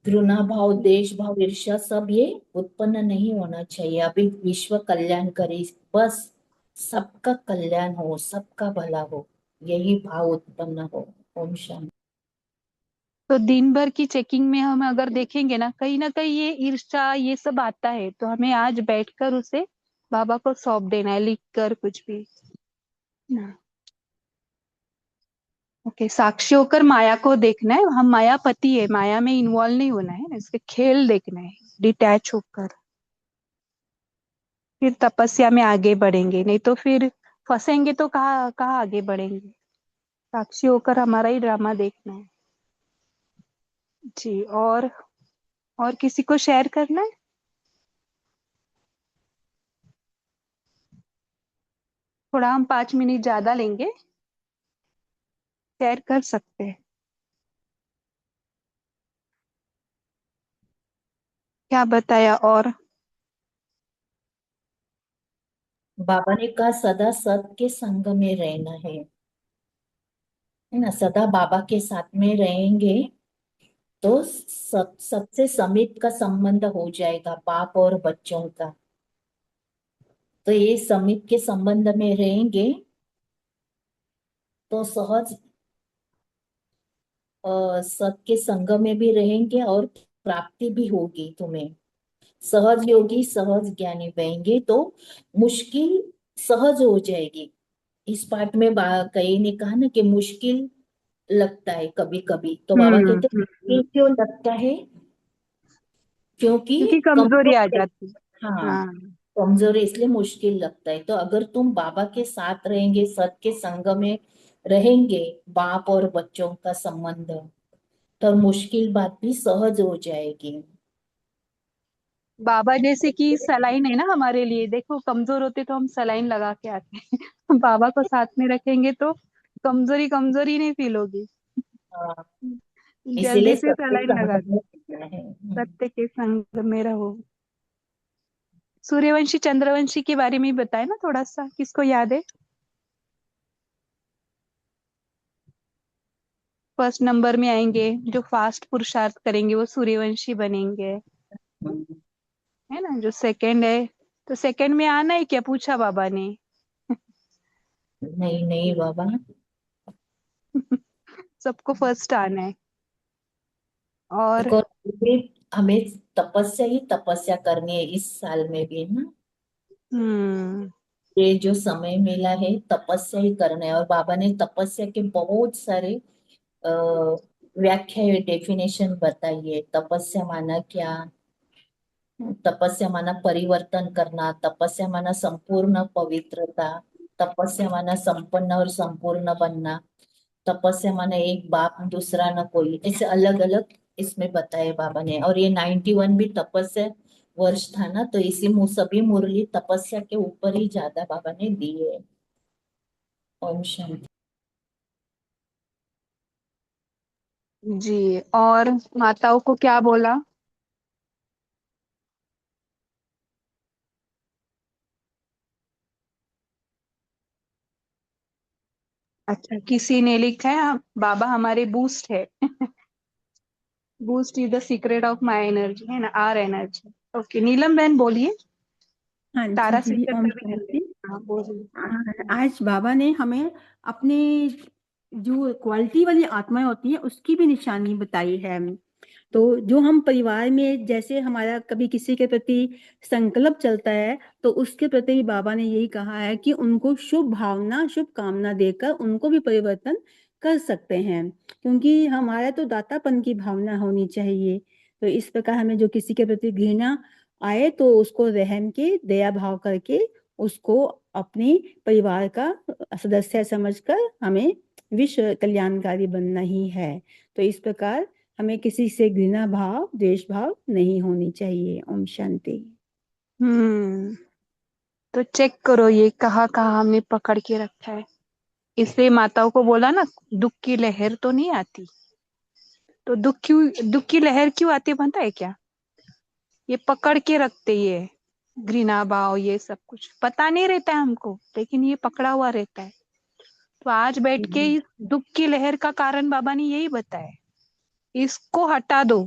घृणा भाव, देश भाव, ईर्ष्या सब ये उत्पन्न नहीं होना चाहिए। अभी विश्व कल्याण करे, बस सबका कल्याण हो, सबका भला हो, यही भाव उत्पन्न हो। ओम शांति। तो दिन भर की चेकिंग में हम अगर देखेंगे ना कहीं ये ईर्ष्या ये सब आता है, तो हमें आज बैठकर उसे बाबा को सौंप देना है, लिख कर कुछ भी ना। ओके, साक्षी होकर माया को देखना है, हम मायापति है, माया में इन्वॉल्व नहीं होना है, इसके खेल देखना है, डिटैच होकर। फिर तपस्या में आगे बढ़ेंगे, नहीं तो फिर फंसेंगे तो कहाँ कहाँ आगे बढ़ेंगे। साक्षी होकर हमारा ही ड्रामा देखना है। जी, और किसी को शेयर करना है? थोड़ा हम 5 मिनट ज्यादा लेंगे, शेयर कर सकते हैं। क्या बताया और? बाबा ने कहा सदा सत के संग में रहना है ना। सदा बाबा के साथ में रहेंगे तो सबसे समीप का संबंध हो जाएगा, बाप और बच्चों का। तो ये समीप के संबंध में रहेंगे तो सहज सत के संग में भी रहेंगे और प्राप्ति भी होगी तुम्हें। सहज योगी सहज ज्ञानी बनेंगे तो मुश्किल सहज हो जाएगी। इस पाठ में कई ने कहा ना कि मुश्किल लगता है कभी कभी, तो बाबा कहते हैं मुश्किल क्यों लगता है? क्योंकि क्योंकि कमजोरी आ कमजोर है। जाती है। हाँ, हाँ। कमजोर है इसलिए मुश्किल लगता है। तो अगर तुम बाबा के साथ रहेंगे, सत के संग में रहेंगे, बाप और बच्चों का संबंध, तो मुश्किल बात भी सहज हो जाएगी। बाबा जैसे कि सलाइन है ना हमारे लिए, देखो कमजोर होते तो हम सलाइन लगा के आते हैं बाबा को साथ में रखेंगे तो कमजोरी कमजोरी नहीं फील होगी, हाँ, जल्दी इसीलिए से सबके सलाइन लगा संग दो। में रहना है। सत्य के संग में रहो। सूर्यवंशी चंद्रवंशी के बारे में बताए ना थोड़ा सा, किसको याद है? फर्स्ट नंबर में आएंगे, जो फास्ट पुरुषार्थ करेंगे वो सूर्यवंशी बनेंगे, है ना। जो सेकंड है, तो सेकंड में आना है क्या, पूछा बाबा ने। नहीं नहीं बाबा, सबको फर्स्ट आना है। और देखो भी हमें तपस्या ही तपस्या करनी है इस साल में भी ना। हम्म ये जो समय मिला है तपस्या ही करना है, और बाबा ने तपस्या के बहुत सारे आ, व्याख्या डेफिनेशन बताई है। तपस्या माना क्या, तपस्या माना परिवर्तन करना, तपस्या माना संपूर्ण पवित्रता, तपस्या माना संपन्न और संपूर्ण बनना, तपस्या माना एक बाप दूसरा न कोई, ऐसे अलग अलग इसमें बताए बाबा ने। और ये 91 भी तपस्या वर्ष था ना, तो इसी सभी मुरली तपस्या के ऊपर ही ज्यादा बाबा ने दी है। ओम शांति। जी, और माताओं को क्या बोला। अच्छा, किसी ने लिखा है बाबा हमारे बूस्ट है। Boost is the secret of my energy, है ना, आर एनर्जी। ओके, नीलम बहन बोलिए। हाँ जी तारा दीदी, सिस्टर ओम का भी कर शांति। लेंगे। हाँ बोलिए। आज बाबा ने हमें अपने जो क्वालिटी वाली आत्माएं होती हैं उसकी भी निशानी बताई है। तो जो हम परिवार में, जैसे हमारा कभी किसी के प्रति संकल्प चलता है, तो उसके प्रति भी बाबा ने यही कहा है कि उनको शुभ भावना, शुभ कामना देकर उनको भी परिवर्तन कर सकते हैं, क्योंकि हमारा तो दातापन की भावना होनी चाहिए। तो इस प्रकार हमें जो किसी के प्रति घृणा आए तो उसको रहम के, दया भाव करके उसको अपनी परिवार का सदस्य समझकर हमें विश्व कल्याणकारी बनना ही है। तो इस प्रकार हमें किसी से घृणा भाव, द्वेष भाव नहीं होनी चाहिए। ओम शांति। हम्म तो चेक करो ये कहाँ कहाँ हमने पकड़ के रखा है। इसलिए माताओं को बोला ना, दुख की लहर तो नहीं आती। तो दुख की लहर क्यों आती है पता है क्या। ये पकड़ के रखते, ये घृणा भाव, ये सब कुछ पता नहीं रहता है हमको, लेकिन ये पकड़ा हुआ रहता है। तो आज बैठ के इस दुख की लहर का कारण बाबा ने यही बताया, इसको हटा दो,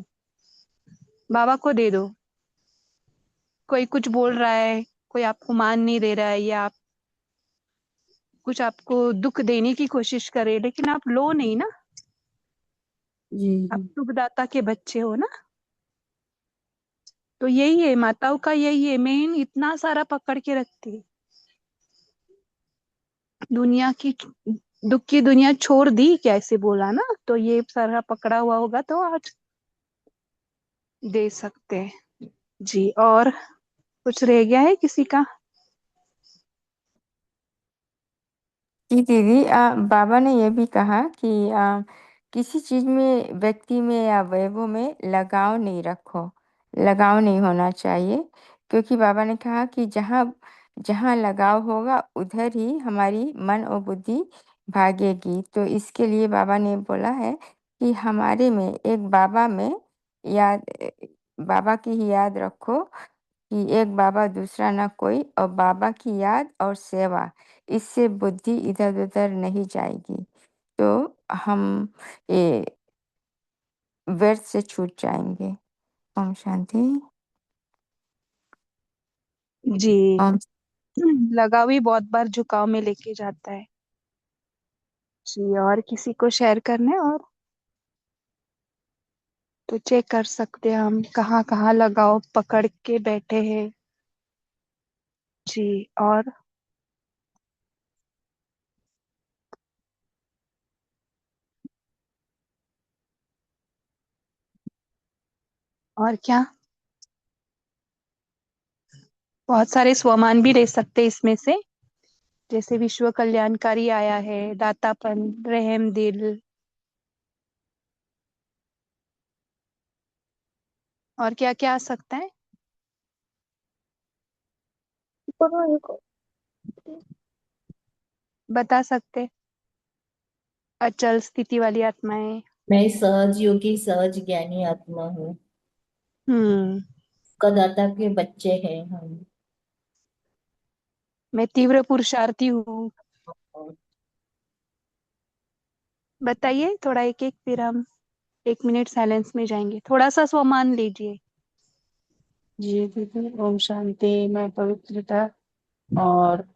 बाबा को दे दो। कोई कुछ बोल रहा है, कोई आपको मान नहीं दे रहा है, या आप कुछ आपको दुख देने की कोशिश करे, लेकिन आप लो नहीं ना, आप सुखदाता के बच्चे हो ना। तो यही है माताओं का, यही है मेन, इतना सारा पकड़ के रखती है। दुनिया की, दुख की दुनिया छोड़ दी कैसे बोला ना, तो ये सारा पकड़ा हुआ होगा तो आज दे सकते हैं। जी, और कुछ रह गया है किसी का। जी दीदी, बाबा ने यह भी कहा कि किसी चीज में, व्यक्ति में या वैभव में लगाव नहीं रखो, लगाव नहीं होना चाहिए, क्योंकि बाबा ने कहा कि जहाँ जहाँ लगाव होगा उधर ही हमारी मन और बुद्धि भागेगी। तो इसके लिए बाबा ने बोला है कि हमारे में एक बाबा में याद, बाबा की ही याद रखो कि एक बाबा दूसरा ना कोई, और बाबा की याद और सेवा, इससे बुद्धि इधर उधर नहीं जाएगी, तो हम ये व्यर्थ से छूट जाएंगे। ओम शांति। जी, ओम। लगाव ही बहुत बार झुकाव में लेके जाता है। जी, और किसी को शेयर करना है और तो चेक कर सकते हैं हम कहाँ कहाँ लगाव पकड़ के बैठे हैं। जी, और क्या, बहुत सारे स्वमान भी ले सकते हैं इसमें से, जैसे विश्व कल्याणकारी आया है, दातापन, रहम दिल, और क्या क्या आ सकता है। बता सकते, अचल स्थिति वाली आत्माएं। मैं सहज योगी सहज ज्ञानी आत्मा हूँ, हम्म कदाता के बच्चे हैं हम। मैं तीव्र पुरुषार्थी हूँ। बताइए थोड़ा एक एक, फिर हम 1 मिनट साइलेंस में जाएंगे। थोड़ा सा स्वमान लीजिए। जी दीदी, ओम शांति। और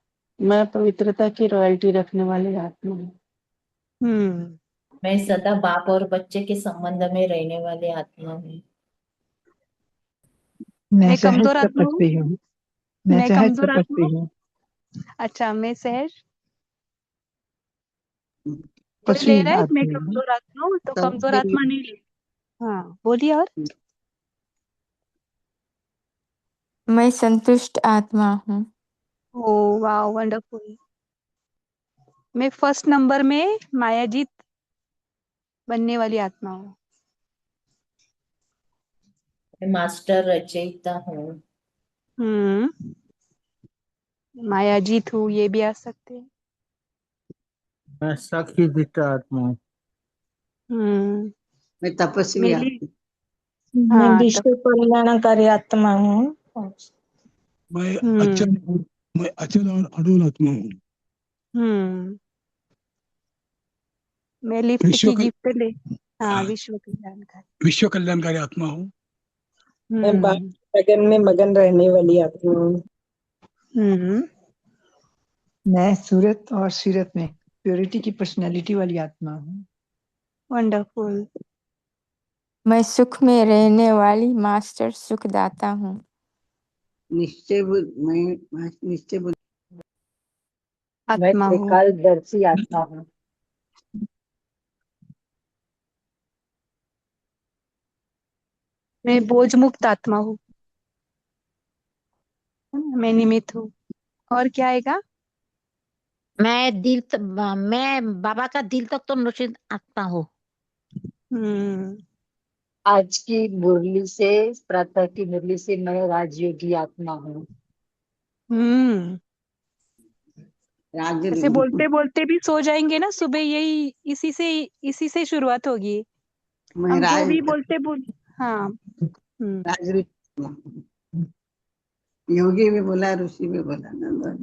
मैं पवित्रता की रॉयल्टी रखने वाली आत्मा हूँ। मैं सदा बाप और बच्चे के संबंध में रहने वाली आत्मा हूँ। मैं कमजोर आत्मा हूँ। हूँ। मैं कमजोर आत्मा हूँ। अच्छा, मैं सहज। कोई ले रहा है मैं कमजोर आत्मा हूँ, तो कमजोर आत्मा नहीं ले। हाँ बोलिए। और मैं संतुष्ट आत्मा हूँ। ओ वाह, वंडरफुल। मैं फर्स्ट नंबर में मायाजीत बनने वाली आत्मा हूँ। मैं मास्टर रचयिता हूँ। मायाजीत हूँ, ये भी आ सकते हैं। मैं साक्षी दृष्ट आत्मा हूँ। मैं तपस्वी मेरी आत्मा मैं हाँ विश्व कल्याणकारी आत्मा हूँ। मैं अचल और अडोल आत्मा हूँ। मैं लिफ्ट विश्व की कल, गिफ्ट ले। हाँ, विश्व कल्याणकारी। विश्व कल्याणकारी आत्मा हूँ। मैं बाप लगन में मगन रहने वाली आत्मा हूँ। मैं सूरत और सीरत में प्योरिटी की पर्सनालिटी वाली आत्मा हूँ। वंडरफुल। मैं सुख में रहने वाली मास्टर सुखदाता हूँ। निश्चय मैं निश्चय बुद्धि मैं आत्मा हूँ। त्रिकालदर्शी आत्मा हूँ। मैं बोझ मुक्त आत्मा हूँ। मैं निमित्त हूँ। और क्या आएगा? मैं बाबा का दिल तक तो नौचित आत्मा हूँ। आज की मुरली से, प्रातः की मुरली से मैं राजयोगी आत्मा हूँ। ऐसे बोलते बोलते भी सो जाएंगे ना, सुबह यही इसी से शुरुआत होगी। मैं हम जो भी राज बोल हाँ। योगी भी बोला, ऋषि भी बोला ना।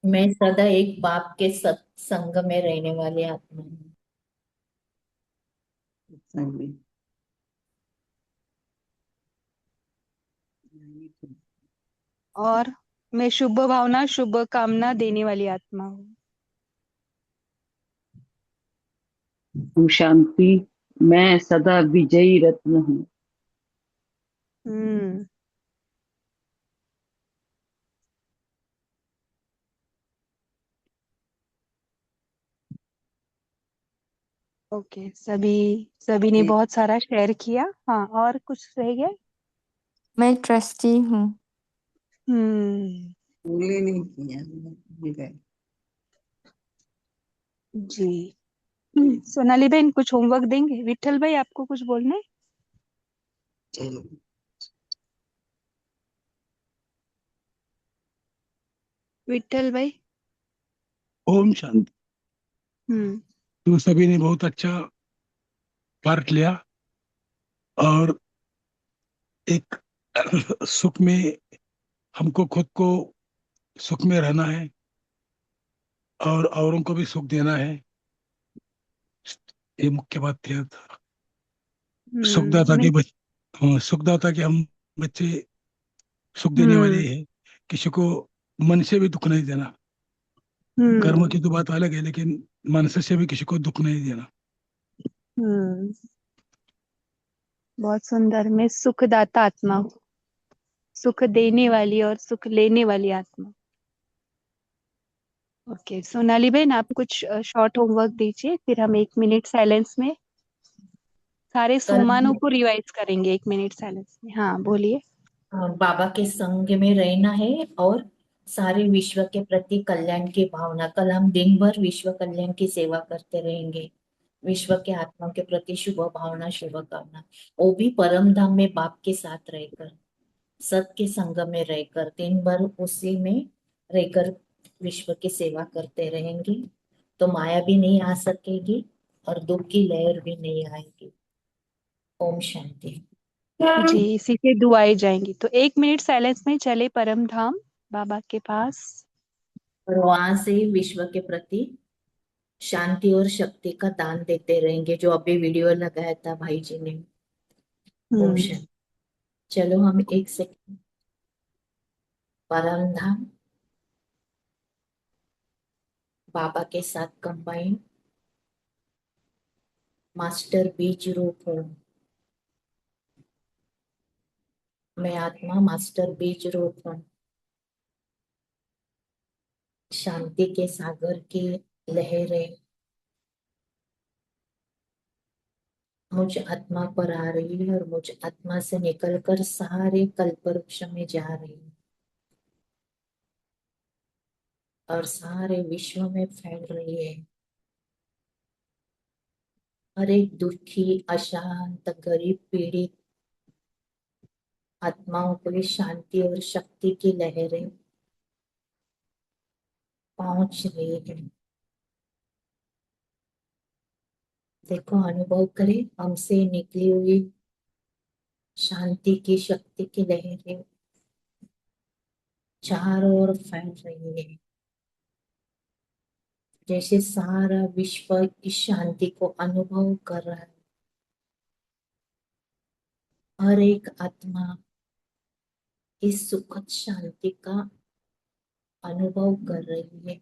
मैं सदा एक बाप के सत्संग में रहने वाली आत्मा हूँ। और मैं शुभ भावना शुभ कामना देने वाली आत्मा हूँ। ओम शांति। मैं सदा विजयी रत्न हूँ। ओके, सभी ने बहुत सारा शेयर किया। हाँ, और कुछ रह गया? मैं ट्रस्टी हूँ। नहीं किया जी। सोनाली बहन कुछ होमवर्क देंगे? विठल भाई आपको कुछ बोलने? विठल भाई। ओम शांति। तो सभी ने बहुत अच्छा पार्ट लिया और एक सुख में हमको खुद को सुख में रहना है और औरों को भी सुख देना है। ये मुख्य बात किया था। सुखदाता के हम बच्चे सुख देने वाले हैं। किसी को मन से भी दुख नहीं देना। कर्म की तो बात अलग है, लेकिन मन से भी किसी को दुख नहीं देना। बहुत सुंदर। मैं सुखदाता आत्मा हूँ, सुख देने वाली और सुख लेने वाली आत्मा। ओके, सोनाली बहन आप कुछ शॉर्ट होमवर्क दीजिए, फिर हम 1 मिनट साइलेंस में सारे सुमानों को रिवाइज करेंगे। 1 मिनट साइलेंस में। हाँ बोलिए। बाबा के संग में रहना है और सारे विश्व के प्रति कल्याण की भावना। कल हम दिन भर विश्व कल्याण की सेवा करते रहेंगे। विश्व के आत्मा के प्रति शुभ भावना शुभ कामना, वो भी परम धाम में बाप के साथ रहकर, सत के संग में रहकर, दिन भर उसी में रहकर विश्व की सेवा करते रहेंगे तो माया भी नहीं आ सकेगी और दुख की लहर भी नहीं आएगी। ओम शांति। जी, इसी से दुआएं जाएंगी। तो 1 मिनट साइलेंस में चले परम धाम बाबा के पास। और वहां से विश्व के प्रति शांति और शक्ति का दान देते रहेंगे, जो अभी वीडियो लगाया था भाई जी ने। ओम शांति। चलो हम एक सेकंड परम धाम बाबा के साथ कंबाइन। मास्टर बीज रूप हूँ, मैं आत्मा मास्टर बीज रूप हूँ। शांति के सागर की लहरें मुझ आत्मा पर आ रही है और मुझ आत्मा से निकलकर सारे कल्पवृक्ष में जा रही है और सारे विश्व में फैल रही है। हर एक दुखी, अशांत, गरीब, पीड़ित आत्माओं को ये शांति और शक्ति की लहरें पहुंच रही है। देखो, अनुभव करें, हमसे निकली हुई शांति की, शक्ति की लहरें चारों ओर फैल रही है, जैसे सारा विश्व इस शांति को अनुभव कर रहा है। हर एक आत्मा इस सुखद शांति का अनुभव कर रही है।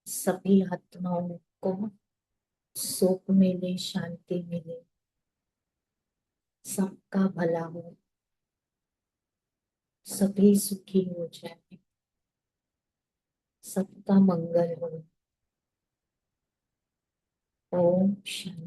सभी आत्माओं को सुख मिले, शांति मिले, सबका भला हो, सभी सुखी हो जाए, सबका मंगल हो। ओम शांति।